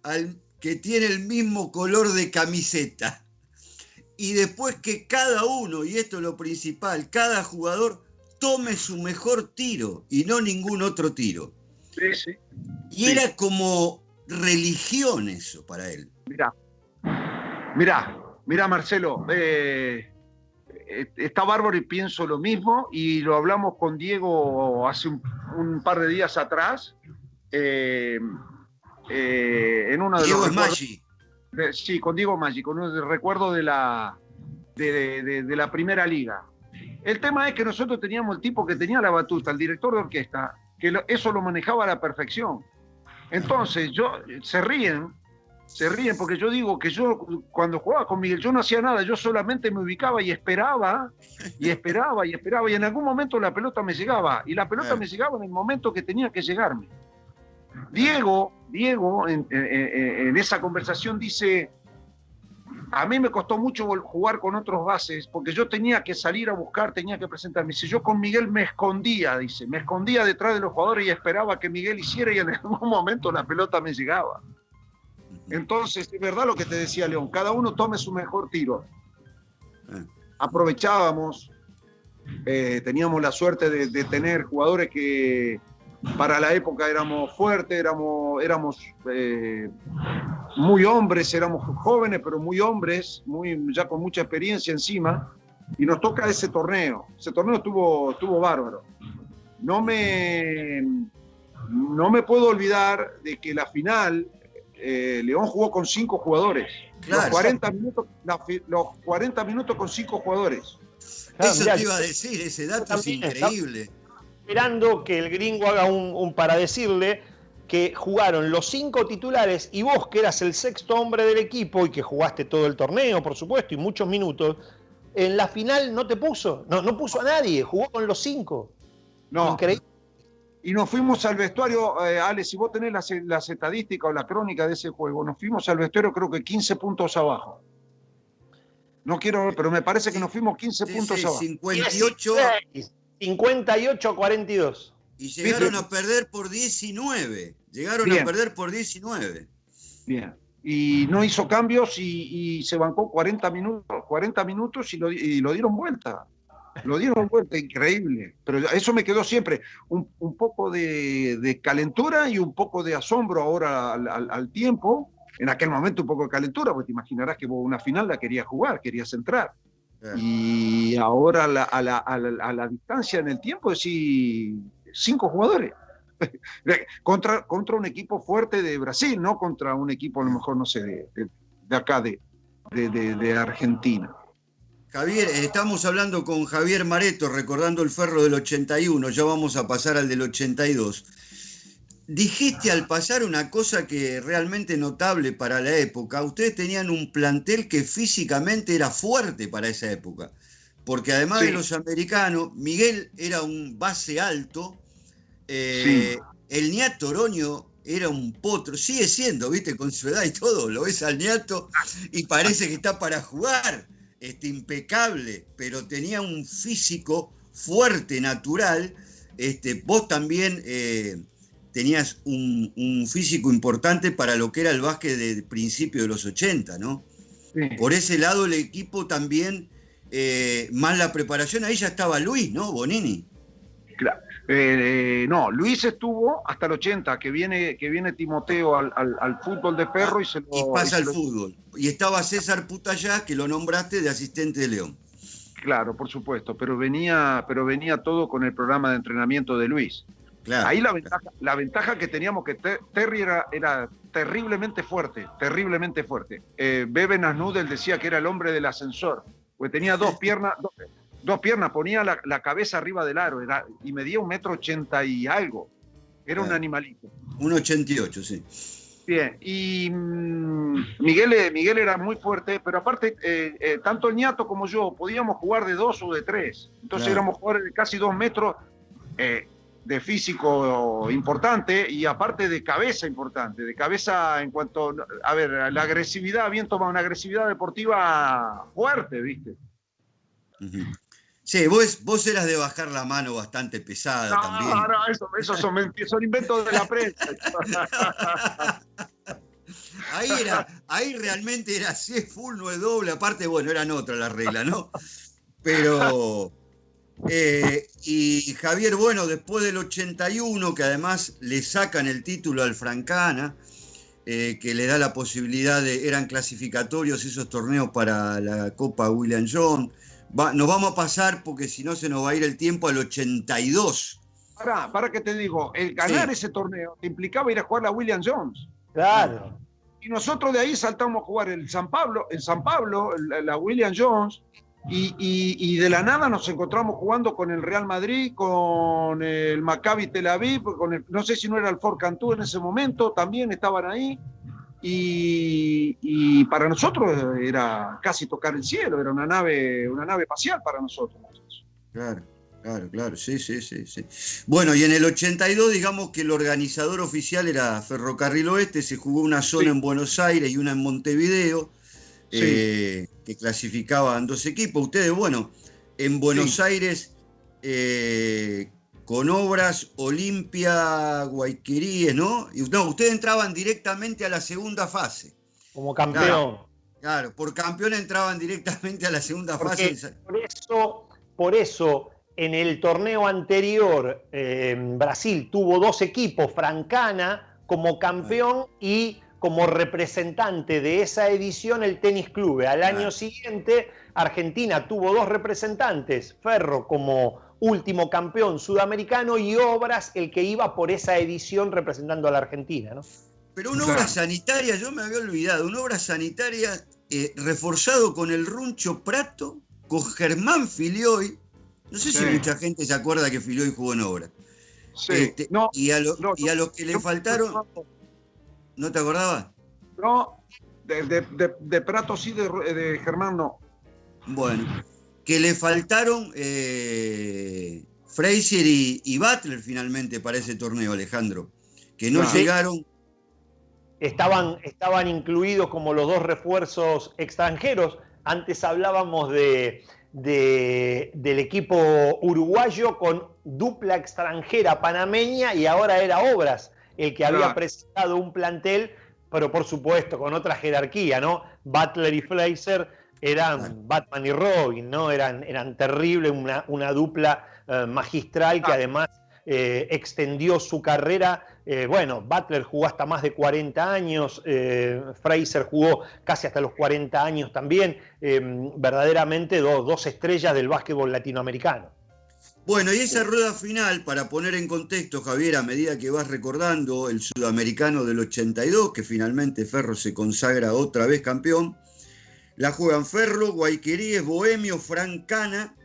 al que tiene el mismo color de camiseta. Y después que cada uno, y esto es lo principal, cada jugador tome su mejor tiro y no ningún otro tiro. Sí, sí. Y era como religión eso para él. Mirá, Marcelo, está bárbaro y pienso lo mismo, y lo hablamos con Diego hace un par de días atrás, en uno de Diego los Maggi. Sí, con Diego Maggi, con un recuerdo de la primera liga. El tema es que nosotros teníamos el tipo que tenía la batuta, el director de orquesta, que eso lo manejaba a la perfección. Entonces, se ríen porque yo digo que yo cuando jugaba con Miguel yo no hacía nada, yo solamente me ubicaba y esperaba, y en algún momento la pelota me llegaba, y la pelota me llegaba en el momento que tenía que llegarme. Diego en esa conversación dice, a mí me costó mucho jugar con otros bases, porque yo tenía que salir a buscar, tenía que presentarme. Dice, yo con Miguel me escondía detrás de los jugadores y esperaba que Miguel hiciera, y en algún momento la pelota me llegaba. Entonces, es verdad lo que te decía León, cada uno tome su mejor tiro. Aprovechábamos, teníamos la suerte de tener jugadores que para la época éramos fuertes, éramos muy hombres, éramos jóvenes, pero muy hombres, ya con mucha experiencia encima, y nos toca ese torneo. Ese torneo estuvo bárbaro. No me puedo olvidar de que la final, León jugó con 5 jugadores. Claro, los 40 minutos con 5 jugadores. Claro, eso te iba a decir, ese dato es increíble. Esperando que el gringo haga para decirle que jugaron los 5 titulares, y vos, que eras el sexto hombre del equipo y que jugaste todo el torneo, por supuesto, y muchos minutos, en la final no te puso, no puso a nadie, jugó con los 5. No. Increíble. Y nos fuimos al vestuario, Ale, si vos tenés las estadísticas o la crónica de ese juego, nos fuimos al vestuario creo que 15 puntos abajo. No quiero ver, pero me parece que nos fuimos 15 puntos abajo. 58-42. Y llegaron a perder por 19. A perder por 19. Bien. Y no hizo cambios y se bancó 40 minutos y lo dieron vuelta. Lo dieron vuelta, increíble. Pero eso me quedó siempre. Un poco de calentura y un poco de asombro ahora al tiempo. En aquel momento un poco de calentura, porque te imaginarás que vos una final la querías jugar, querías entrar. Y ahora a la distancia en el tiempo, decís 5 jugadores. contra un equipo fuerte de Brasil, no contra un equipo a lo mejor, no sé, de acá, de Argentina. Javier, estamos hablando con Javier Mareto, recordando el Ferro del 81, ya vamos a pasar al del 82. Dijiste al pasar una cosa que realmente notable para la época. Ustedes tenían un plantel que físicamente era fuerte para esa época. Porque además Sí. de los americanos, Miguel era un base alto, Sí. el Niato Oroño era un potro, sigue siendo, viste, con su edad y todo, lo ves al Niato y parece que está para jugar, impecable, pero tenía un físico fuerte, natural. Vos también tenías un físico importante para lo que era el básquet de principio de los 80, ¿no? Sí. Por ese lado el equipo también, más la preparación, ahí ya estaba Luis, ¿no? Bonini. Claro. No, Luis estuvo hasta el 80, que viene Timoteo al fútbol de Ferro y se lo... Y pasa al se lo- fútbol. Y estaba César Putayá, que lo nombraste de asistente de León. Claro, por supuesto, pero venía todo con el programa de entrenamiento de Luis. Claro. Ahí la ventaja que teníamos, que Terry era terriblemente fuerte, terriblemente fuerte. Bebe Nasnudel decía que era el hombre del ascensor, porque tenía dos piernas, ponía la cabeza arriba del aro y medía 1,80 m y algo. Era un Claro. animalito. 1,88, sí. Bien, y Miguel era muy fuerte, pero aparte, tanto el Niato como yo podíamos jugar de 2 o de 3. Entonces Claro. éramos jugadores de casi 2 metros, de físico importante y aparte de cabeza importante. De cabeza en cuanto, a ver, la agresividad, bien tomado, una agresividad deportiva fuerte, ¿viste? Ujú. Sí, vos eras de bajar la mano bastante pesada también. No, eso son inventos de la prensa. Ahí realmente era si es full, no es doble. Aparte, bueno, eran otras las reglas, ¿no? Pero. Y Javier, bueno, después del 81, que además le sacan el título al Francana, que le da la posibilidad eran clasificatorios esos torneos para la Copa William Jones. Nos vamos a pasar, porque si no se nos va a ir el tiempo, al 82. Para que te digo, el ganar Sí. ese torneo te implicaba ir a jugar la William Jones. Claro. Y nosotros de ahí saltamos a jugar en San Pablo, la William Jones, y de la nada nos encontramos jugando con el Real Madrid, con el Maccabi Tel Aviv, no sé si no era el Fort Cantú en ese momento, también estaban ahí. Y para nosotros era casi tocar el cielo, era una nave espacial para nosotros. Claro, sí. Bueno, y en el 82, digamos que el organizador oficial era Ferrocarril Oeste, se jugó una zona en Buenos Aires y una en Montevideo, que clasificaban 2 equipos. Ustedes, bueno, en Buenos Aires, con Obras, Olimpia, Guayqueríes, ¿no? No, ustedes entraban directamente a la segunda fase. Como campeón. Claro, por campeón entraban directamente a la segunda fase. Por eso, en el torneo anterior, Brasil tuvo 2 equipos, Francana como campeón y como representante de esa edición el Tenis Club. Al año siguiente, Argentina tuvo 2 representantes, Ferro como último campeón sudamericano y Obras el que iba por esa edición representando a la Argentina, ¿no? Pero una obra sanitaria, yo me había olvidado, una obra sanitaria reforzado con el Runcho Prato, con Germán Filioy. No sé si mucha gente se acuerda que Filioy jugó en Obra. Sí. Y a los que le faltaron... ¿No te acordabas? No, de Prato sí, de Germán no. Bueno, que le faltaron Frazier y Butler finalmente para ese torneo, Alejandro. Que no llegaron... Estaban incluidos como los 2 refuerzos extranjeros. Antes hablábamos del equipo uruguayo con dupla extranjera panameña y ahora era Obras el que había presentado un plantel, pero por supuesto con otra jerarquía, ¿no? Butler y Frazier eran Batman y Robin, ¿no? Eran terribles, una dupla magistral que además extendió su carrera. Bueno, Butler jugó hasta más de 40 años, Frazier jugó casi hasta los 40 años también, verdaderamente dos estrellas del básquetbol latinoamericano. Bueno, y esa rueda final, para poner en contexto, Javier, a medida que vas recordando el sudamericano del 82, que finalmente Ferro se consagra otra vez campeón, la juegan Ferro, Guayqueríes, Bohemio, Francana,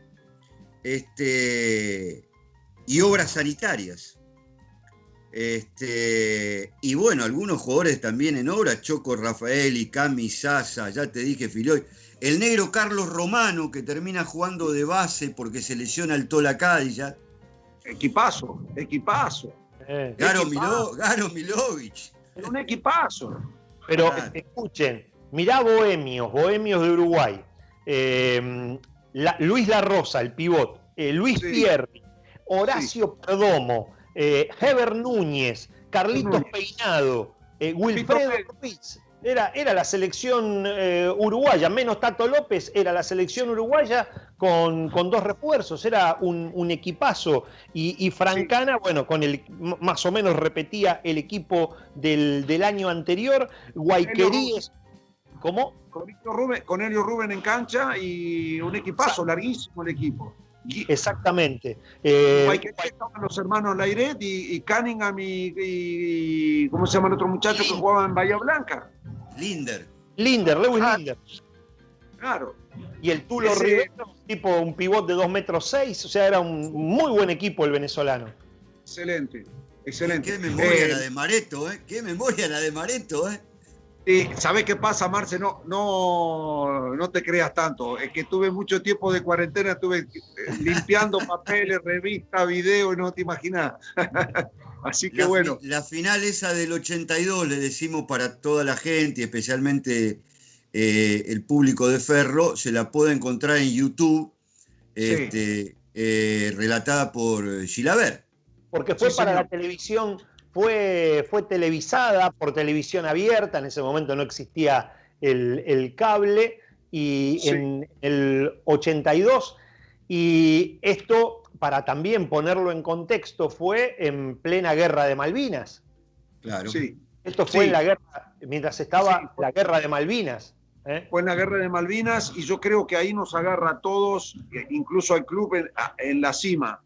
y Obras Sanitarias. Y bueno, algunos jugadores también en obra, Choco Raffaelli, Cami Sasa, ya te dije Filoy. El negro Carlos Romano, que termina jugando de base porque se lesiona el Tola Cadillac. Equipazo. Garo Milovic. Un equipazo. Pero Claro. escuchen, mirá Bohemios de Uruguay. Luis La Rosa, el pivot. Luis Sí. Pierri, Horacio Perdomo, Heber Núñez, Carlitos Núñez. Peinado, Wilfredo Pito Ruiz. Era la selección uruguaya, menos Tato López, era la selección uruguaya con 2 refuerzos, era un equipazo. Y Francana, bueno, más o menos repetía el equipo del año anterior. Guayqueríes, ¿cómo? Con Helio Rubén en cancha y un equipazo, larguísimo el equipo. Exactamente. Estaban los hermanos Lairet y Cunningham y ¿cómo se llama el otro muchacho que jugaba en Bahía Blanca? Linder. Lewis Linder. Claro. Y el Tulo Rivero, un pivot de 2,6 metros, o sea, era un muy buen equipo el venezolano. Excelente. Qué memoria la de Mareto, ¿eh? Qué memoria la de Mareto, ¿eh? Y ¿sabés qué pasa, Marce? No te creas tanto. Es que tuve mucho tiempo de cuarentena, estuve limpiando papeles, revistas, videos, no te imaginas. Así que bueno. La final esa del 82, le decimos para toda la gente, especialmente el público de Ferro, se la puede encontrar en YouTube, relatada por Chilaver. Porque fue para la televisión, fue televisada por televisión abierta, en ese momento no existía el cable, y en el 82, y esto, para también ponerlo en contexto, fue en plena guerra de Malvinas. Claro. Sí. Esto fue en la guerra, mientras estaba la guerra de Malvinas. Fue en la guerra de Malvinas y yo creo que ahí nos agarra a todos, incluso al club en la cima.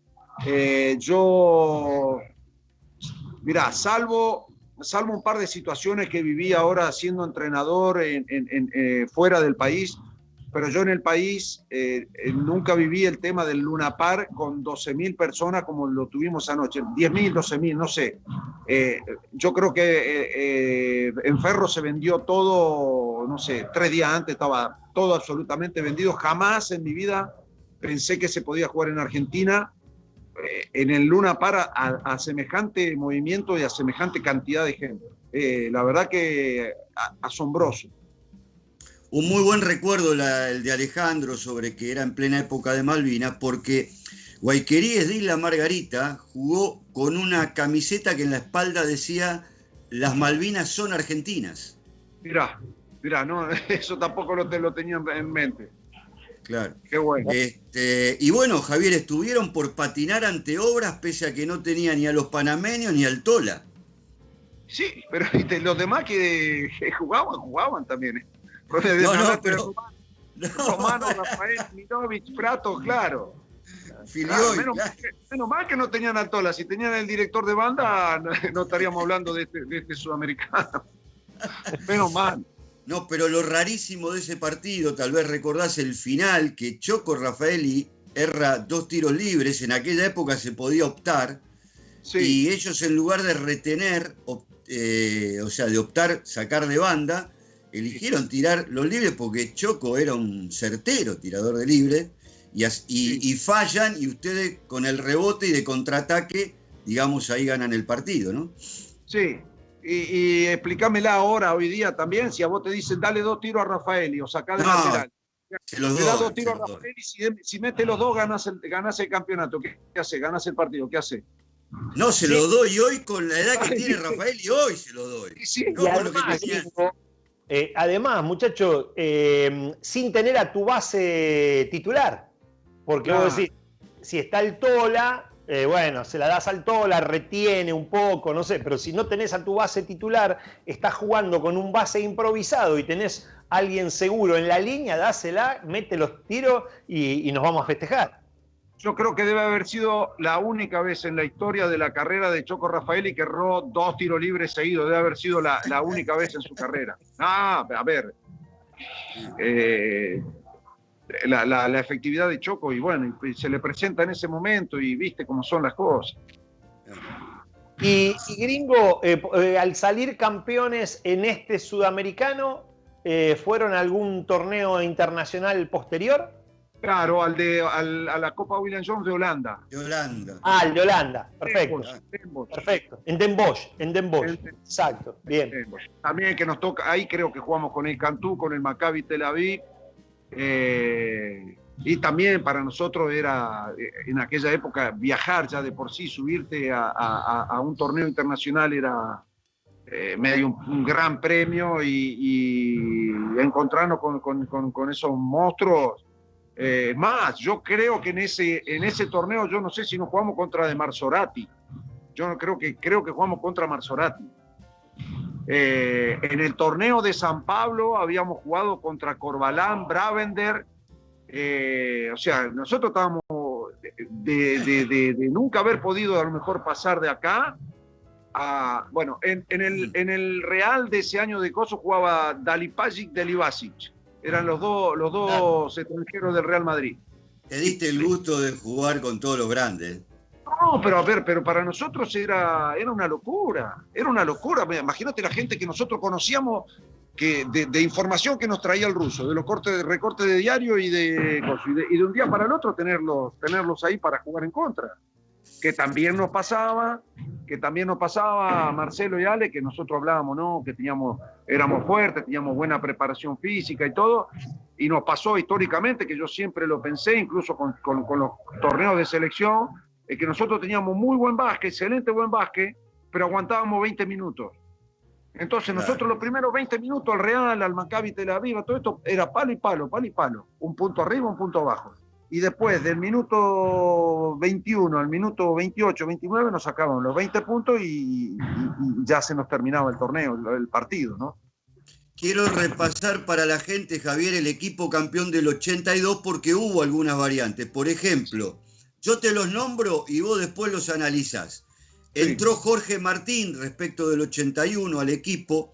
Mirá, salvo un par de situaciones que viví ahora siendo entrenador fuera del país, pero yo en el país nunca viví el tema del Luna Park con 12.000 personas como lo tuvimos anoche, 10.000, 12.000, no sé. Yo creo que en Ferro se vendió todo, no sé, 3 días antes estaba todo absolutamente vendido. Jamás en mi vida pensé que se podía jugar en Argentina en el Luna Park a semejante movimiento y a semejante cantidad de gente. La verdad que asombroso. Un muy buen recuerdo el de Alejandro sobre que era en plena época de Malvinas, porque Guayqueríes de Isla Margarita jugó con una camiseta que en la espalda decía "Las Malvinas son argentinas". Mirá, no, eso tampoco lo tenía en mente. Claro. Qué bueno. Y bueno, Javier, estuvieron por patinar ante Obras pese a que no tenía ni a los panameños ni al Tola. Sí, pero los demás que jugaban también. Romano, Rafael, Milovic, Prato, claro. Filioy, menos mal que no tenían a Tola. Si tenían el director de banda, no estaríamos hablando de este sudamericano. Menos mal. No, pero lo rarísimo de ese partido, tal vez recordás el final, que Choco Raffaelli erra 2 tiros libres. En aquella época se podía optar. Sí. Y ellos, en lugar de retener, de optar, sacar de banda, eligieron tirar los libres porque Choco era un certero tirador de libre y fallan, y ustedes con el rebote y de contraataque, digamos, ahí ganan el partido, ¿no? Sí, y explícamela ahora, hoy día también, si a vos te dicen dale 2 tiros a Rafaeli o sacá de lateral. Se los Le das 2 doy, tiros a Rafaeli, si mete los 2 ganás el campeonato. ¿Qué hace? Ganás el partido, ¿qué hace? No, se lo doy hoy con la edad que tiene Rafaeli, hoy se lo doy. Sí, no con lo que tenía. Además, muchachos, sin tener a tu base titular. Porque vos decís, si está el Tola, bueno, se la das al Tola, retiene un poco, no sé, pero si no tenés a tu base titular, estás jugando con un base improvisado y tenés a alguien seguro en la línea, dásela, mete los tiros y nos vamos a festejar. Yo creo que debe haber sido la única vez en la historia de la carrera de Choco Raffaelli que erró 2 tiros libres seguidos. Debe haber sido la única vez en su carrera. A ver. La efectividad de Choco, y bueno, y se le presenta en ese momento y viste cómo son las cosas. Y Gringo, al salir campeones en este sudamericano, ¿fueron a algún torneo internacional posterior? Claro, a la Copa William Jones de Holanda. De Holanda. Ah, el de Holanda, perfecto. Den Bosch. Perfecto. En Den Bosch. Exacto, bien. También que nos toca, ahí creo que jugamos con el Cantú, con el Maccabi Tel Aviv. Y también para nosotros era, en aquella época, viajar ya de por sí, subirte a un torneo internacional era medio un gran premio y encontrarnos con esos monstruos. Más, yo creo que en ese torneo, yo no sé si nos jugamos contra de Marzorati. Yo creo que jugamos contra Marzorati. En el torneo de San Pablo habíamos jugado contra Corbalán, Bravender. O sea, nosotros estábamos de nunca haber podido a lo mejor pasar de acá a, bueno, en el Real de ese año de coso jugaba Dalipagic, Delibasic. Eran los dos extranjeros del Real Madrid. Te diste el gusto de jugar con todos los grandes. No, pero a ver, pero para nosotros era una locura. Era una locura. Imagínate la gente que nosotros conocíamos de información que nos traía el ruso, de los recortes de diario y de un día para el otro tenerlos ahí para jugar en contra. Que también nos pasaba a Marcelo y Ale, que nosotros hablábamos, ¿no? Que éramos fuertes, teníamos buena preparación física y todo, y nos pasó históricamente, que yo siempre lo pensé, incluso con los torneos de selección, que nosotros teníamos muy buen básquet, excelente buen básquet, pero aguantábamos 20 minutos. Entonces nosotros los primeros 20 minutos, al Real, al Maccabi Tel Aviv, todo esto era palo y palo, un punto arriba, un punto abajo. Y después del minuto 21 al minuto 28, 29 nos sacaban los 20 puntos y ya se nos terminaba el torneo, el partido, ¿no? Quiero repasar para la gente, Javier, el equipo campeón del 82 porque hubo algunas variantes. Por ejemplo, yo te los nombro y vos después los analizás. Entró Jorge Martín respecto del 81 al equipo.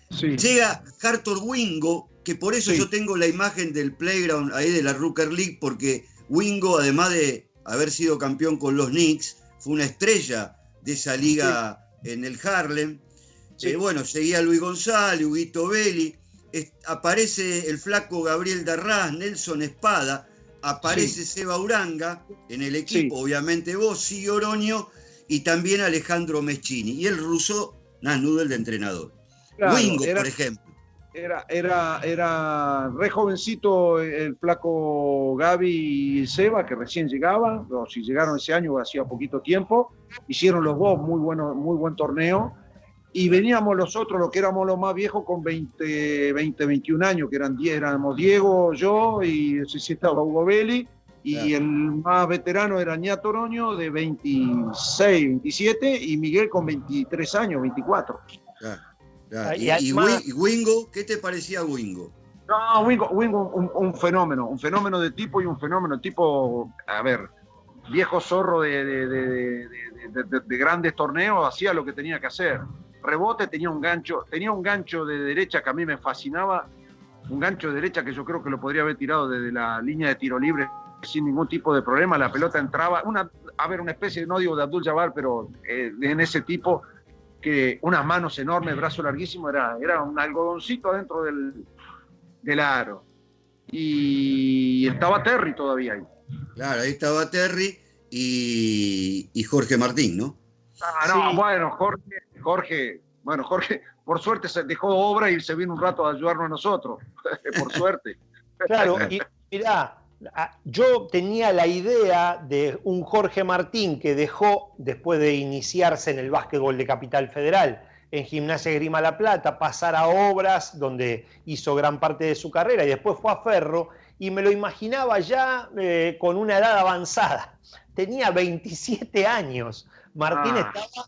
Sí. Llega Arthur Wingo, que por eso yo tengo la imagen del playground ahí de la Rooker League, porque Wingo, además de haber sido campeón con los Knicks, fue una estrella de esa liga en el Harlem. Bueno, seguía Luis González, Huguito Belli, aparece el flaco Gabriel Darraz, Nelson Espada, aparece Seba Uranga en el equipo, obviamente vos, Sigui Oroño, y también Alejandro Meschini, y el ruso Nasnudel de entrenador. Claro, Wingo, por ejemplo. Era re jovencito el flaco Gaby y Seba, que recién llegaban, o si llegaron ese año hacía poquito tiempo, hicieron los dos muy buen torneo, y veníamos los otros, los que éramos los más viejos, con 21 años, que éramos Diego, yo, y si estaba Hugo Belli, y el más veterano era Ñato Oroño, de 26, 27, y Miguel con 23 años, 24. Claro. Y Wingo, ¿qué te parecía Wingo? No, Wingo un fenómeno de tipo y un fenómeno de tipo, a ver, viejo zorro de grandes torneos, hacía lo que tenía que hacer. Rebote, tenía un gancho de derecha que a mí me fascinaba, un gancho de derecha que yo creo que lo podría haber tirado desde la línea de tiro libre sin ningún tipo de problema, la pelota entraba, una especie, no digo de Abdul Jabbar, pero en ese tipo, que unas manos enormes, brazo larguísimo, era un algodoncito adentro del aro. Y estaba Terry todavía ahí. Claro, ahí estaba Terry y Jorge Martín, ¿no? Bueno, Jorge, por suerte se dejó obra y se vino un rato a ayudarnos a nosotros, por suerte. Claro, y mirá, yo tenía la idea de un Jorge Martín que dejó, después de iniciarse en el básquetbol de Capital Federal, en Gimnasia Esgrima La Plata, pasar a Obras, donde hizo gran parte de su carrera, y después fue a Ferro, y me lo imaginaba ya con una edad avanzada. Tenía 27 años. Martín estaba,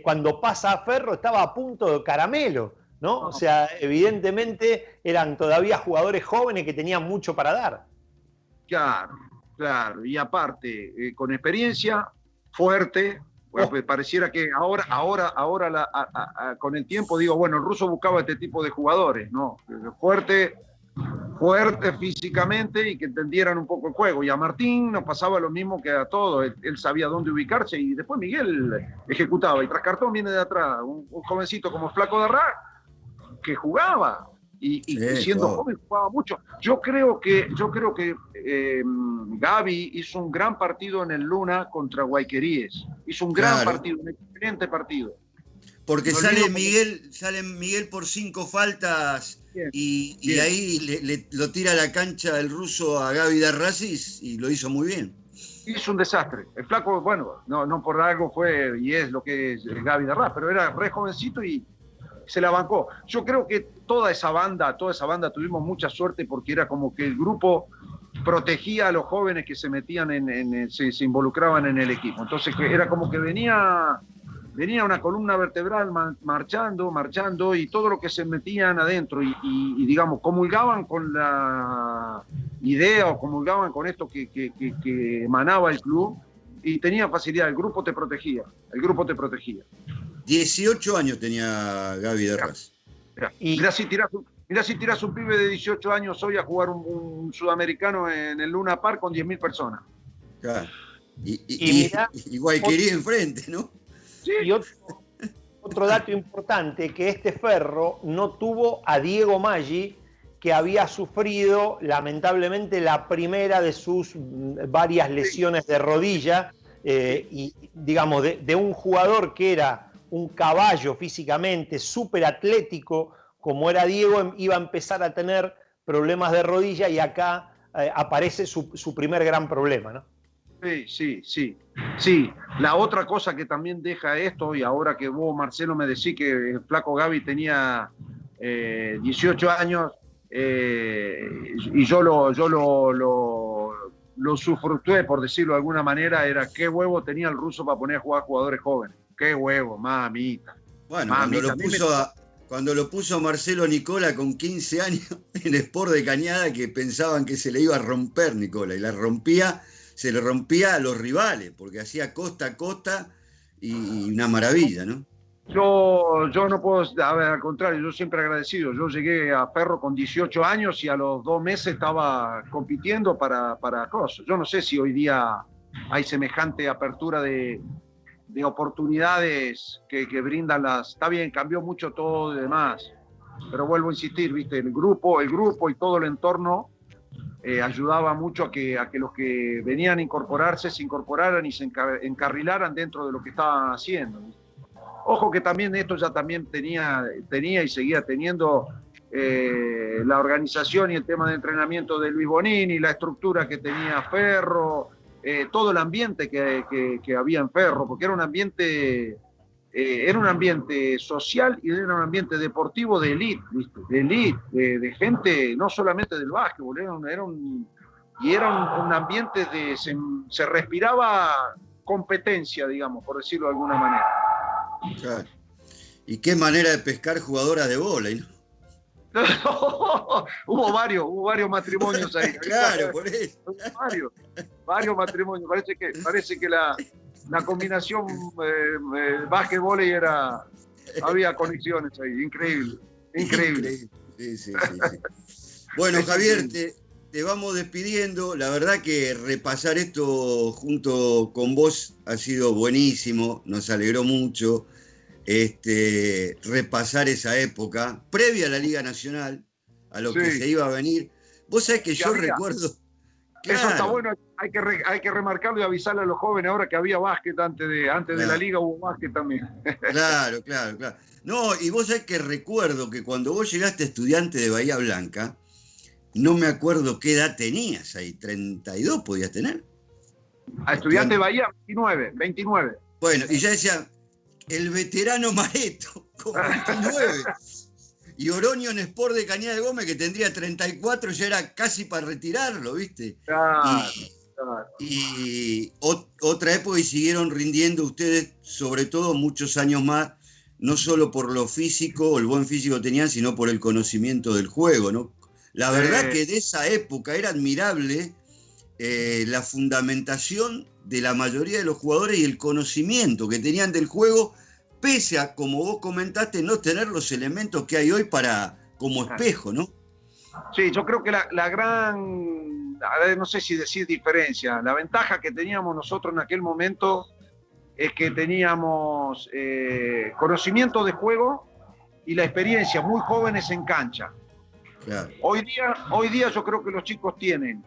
cuando pasa a Ferro, estaba a punto de caramelo, ¿no? O sea, evidentemente eran todavía jugadores jóvenes que tenían mucho para dar. Claro, y aparte, con experiencia, fuerte, pues pareciera que ahora con el tiempo digo, bueno, el ruso buscaba este tipo de jugadores, ¿no? Fuerte, fuertes físicamente y que entendieran un poco el juego. Y a Martín nos pasaba lo mismo que a todos. Él sabía dónde ubicarse y después Miguel ejecutaba. Y tras cartón viene de atrás, un jovencito como Flaco de Arrá que jugaba. Y siendo joven jugaba mucho. Yo creo que Gaby hizo un gran partido en el Luna contra Guayqueríes. Hizo un gran partido, un excelente partido. Porque sale Miguel por 5 faltas y ahí lo tira a la cancha el ruso a Gaby Darrazis y lo hizo muy bien. Hizo un desastre. El Flaco, bueno, no por algo fue y es lo que es Gaby Darraz, pero era re jovencito y se la bancó. Yo creo que toda esa banda tuvimos mucha suerte porque era como que el grupo protegía a los jóvenes que se metían se involucraban en el equipo. Entonces era como que venía una columna vertebral marchando y todo lo que se metían adentro y digamos, comulgaban con la idea o comulgaban con esto que emanaba el club y tenía facilidad, el grupo te protegía. 18 años tenía Gaby Darraz. Mirá si tirás un pibe de 18 años hoy a jugar un sudamericano en el Luna Park con 10.000 personas. Claro. Y Guayquerí enfrente, ¿no? Sí. Y otro dato importante, que este Ferro no tuvo a Diego Maggi, que había sufrido lamentablemente la primera de sus varias lesiones de rodilla, y digamos, de un jugador que era un caballo físicamente, súper atlético, como era Diego, iba a empezar a tener problemas de rodilla y acá aparece su primer gran problema, ¿no? Sí. La otra cosa que también deja esto, y ahora que vos, Marcelo, me decís que el Flaco Gaby tenía 18 años, y yo lo sufructué, por decirlo de alguna manera, era qué huevo tenía el ruso para poner a jugar jugadores jóvenes. Qué huevo, mamita. Bueno, cuando lo puso Marcelo Nicola con 15 años en Sport de Cañada, que pensaban que se le iba a romper Nicola, y se le rompía a los rivales, porque hacía costa a costa y una maravilla, ¿no? Yo no puedo, a ver, al contrario, yo siempre agradecido. Yo llegué a Ferro con 18 años y a los 2 meses estaba compitiendo para cosas. Yo no sé si hoy día hay semejante apertura de oportunidades que brindan las... Está bien, cambió mucho todo y demás, pero vuelvo a insistir, ¿viste? El grupo y todo el entorno ayudaba mucho a que los que venían a incorporarse se incorporaran y se encarrilaran dentro de lo que estaban haciendo. Ojo que también esto ya también tenía y seguía teniendo la organización y el tema de entrenamiento de Luis Bonini, la estructura que tenía Ferro, todo el ambiente que había en Ferro, porque era un ambiente social y era un ambiente deportivo de élite, ¿viste? De gente, no solamente del básquetbol, era un ambiente se respiraba competencia, digamos, por decirlo de alguna manera. Claro. Y qué manera de pescar jugadoras de vóley, ¿no? Hubo varios matrimonios ahí. Claro, por eso. Varios matrimonios. Parece que la combinación básquet-vóley había conexiones ahí. Increíble. Sí. Bueno, Javier, te vamos despidiendo. La verdad que repasar esto junto con vos ha sido buenísimo, nos alegró mucho. Repasar esa época previa a la Liga Nacional, a lo que se iba a venir. Vos sabés que yo recuerdo... Claro. Eso está bueno, hay que remarcarlo y avisarle a los jóvenes ahora que había básquet antes de la Liga, hubo básquet también. Claro. No, y vos sabés que recuerdo que cuando vos llegaste Estudiante de Bahía Blanca, no me acuerdo qué edad tenías ahí, 32 podías tener. A Estudiante de Bahía, 29. Bueno, y ya decía, el veterano Mareto, con 29. Y Oroño en Sport de Cañada de Gómez, que tendría 34, ya era casi para retirarlo, ¿viste? Claro. Y otra época, y siguieron rindiendo ustedes, sobre todo muchos años más, no solo por lo físico, o el buen físico que tenían, sino por el conocimiento del juego, ¿no? La verdad que de esa época era admirable la fundamentación de la mayoría de los jugadores y el conocimiento que tenían del juego, pese a, como vos comentaste, no tener los elementos que hay hoy como espejo, ¿no? Sí, yo creo que la gran, no sé si decir diferencia, la ventaja que teníamos nosotros en aquel momento es que teníamos conocimiento de juego y la experiencia, muy jóvenes en cancha. Claro. Hoy día yo creo que los chicos tienen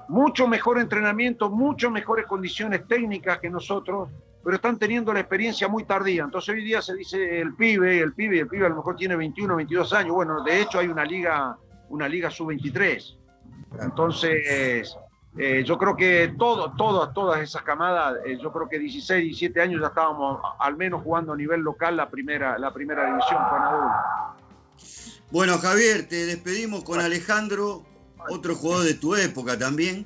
mucho mejor entrenamiento, mucho mejores condiciones técnicas que nosotros, pero están teniendo la experiencia muy tardía. Entonces hoy día se dice el pibe a lo mejor tiene 21, 22 años. Bueno, de hecho hay una liga sub-23. Entonces, yo creo que todas esas camadas, yo creo que 16, 17 años ya estábamos al menos jugando a nivel local la primera división con adultos. Bueno, Javier, te despedimos con Alejandro, otro jugador de tu época también.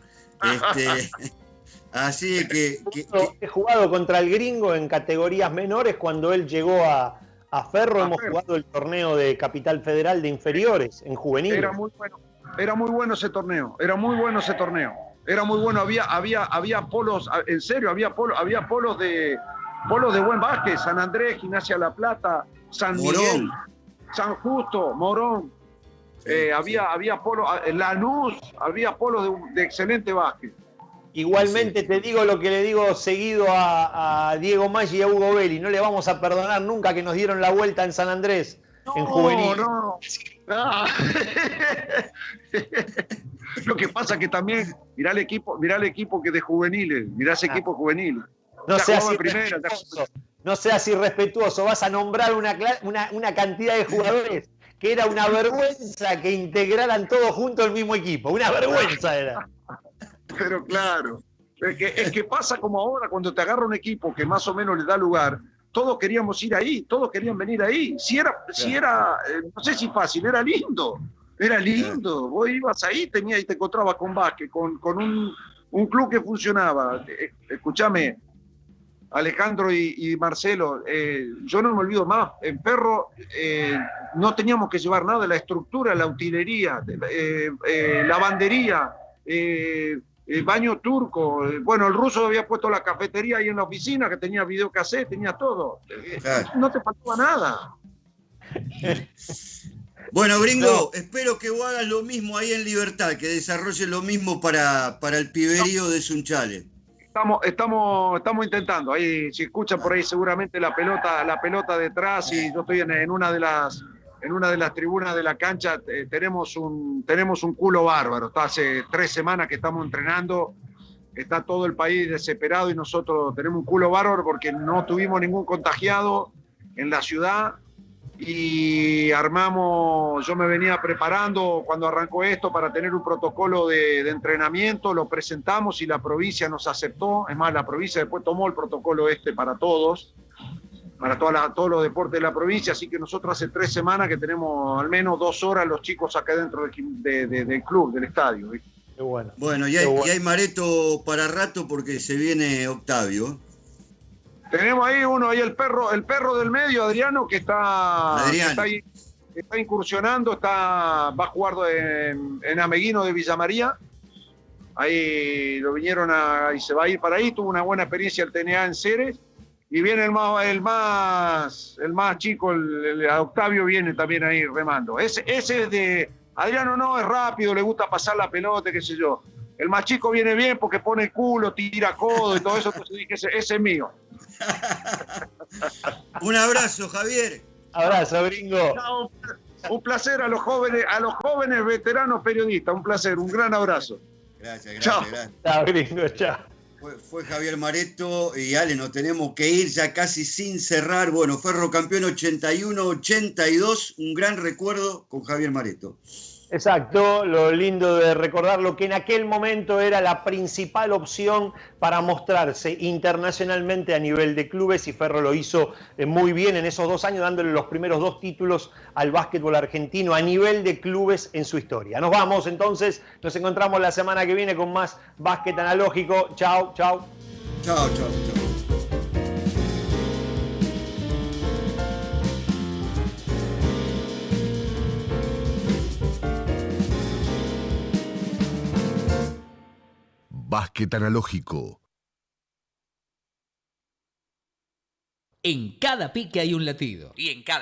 Así que He jugado contra el Gringo en categorías menores cuando él llegó a Ferro. Hemos jugado el torneo de Capital Federal de inferiores en juveniles. Era muy bueno ese torneo. Era muy bueno. Había polos, en serio, había polos de buen básquet. San Andrés, Gimnasia La Plata, San Miguel, San Justo, Morón. Había polos, Lanús, había polos de excelente básquet. Igualmente te digo lo que le digo seguido a Diego Maggi y a Hugo Belli. No le vamos a perdonar nunca que nos dieron la vuelta en San Andrés, en juvenil. No. Lo que pasa es que también, mirá el equipo que de juveniles, mirá ese equipo juvenil. No seas irrespetuoso, vas a nombrar una cantidad de jugadores que era una vergüenza que integraran todos juntos el mismo equipo. Una vergüenza era. Pero claro, es que pasa como ahora cuando te agarra un equipo que más o menos le da lugar, todos queríamos ir ahí, todos querían venir ahí. Si era no sé si fácil, era lindo. Vos ibas ahí y te encontrabas con básquet, con un club que funcionaba. Escúchame, Alejandro y Marcelo, yo no me olvido más, en Ferro no teníamos que llevar nada, la estructura, la utilería, lavandería, baño turco, bueno, el ruso había puesto la cafetería ahí en la oficina, que tenía videocassette, tenía todo, no te faltaba nada. Bueno, Gringo, espero que vos hagas lo mismo ahí en Libertad, que desarrolles lo mismo para el piberío de Sunchales. Estamos intentando, ahí si escuchan por ahí seguramente la pelota detrás, y yo estoy en una de las tribunas de la cancha. Tenemos un culo bárbaro. Está hace 3 semanas que estamos entrenando, está todo el país desesperado y nosotros tenemos un culo bárbaro porque no tuvimos ningún contagiado en la ciudad y yo me venía preparando cuando arrancó esto para tener un protocolo de entrenamiento, lo presentamos y la provincia nos aceptó. Es más, la provincia después tomó el protocolo para todos, para todos los deportes de la provincia, así que nosotros hace 3 semanas que tenemos al menos 2 horas los chicos acá dentro del club, del estadio. ¿Viste? Qué bueno. Bueno, y hay Mareto para rato porque se viene Octavio. Tenemos ahí el perro del medio, Adriano, que está incursionando, va a jugar en Ameguino de Villa María. Ahí lo vinieron y se va a ir para ahí, tuvo una buena experiencia el TNA en Ceres. Y viene el más chico, el Octavio, viene también ahí remando. Ese es de Adriano, no, es rápido, le gusta pasar la pelota, qué sé yo. El más chico viene bien porque pone el culo, tira codo y todo eso, entonces dije, ese es mío. Un abrazo, Javier. Abrazo, Gringo. Chao, un placer a los jóvenes veteranos periodistas, un placer, un gran abrazo. Gracias. Chao, Gringo, chao. Fue Javier Mareto y Ale, nos tenemos que ir ya casi sin cerrar. Bueno, Ferro campeón 81-82, un gran recuerdo con Javier Mareto. Exacto, lo lindo de recordarlo que en aquel momento era la principal opción para mostrarse internacionalmente a nivel de clubes y Ferro lo hizo muy bien en esos 2 años, dándole los primeros 2 títulos al básquetbol argentino a nivel de clubes en su historia. Nos vamos entonces, nos encontramos la semana que viene con más básquet analógico. Chao. Chao. Básquet analógico. En cada pique hay un latido. Y en cada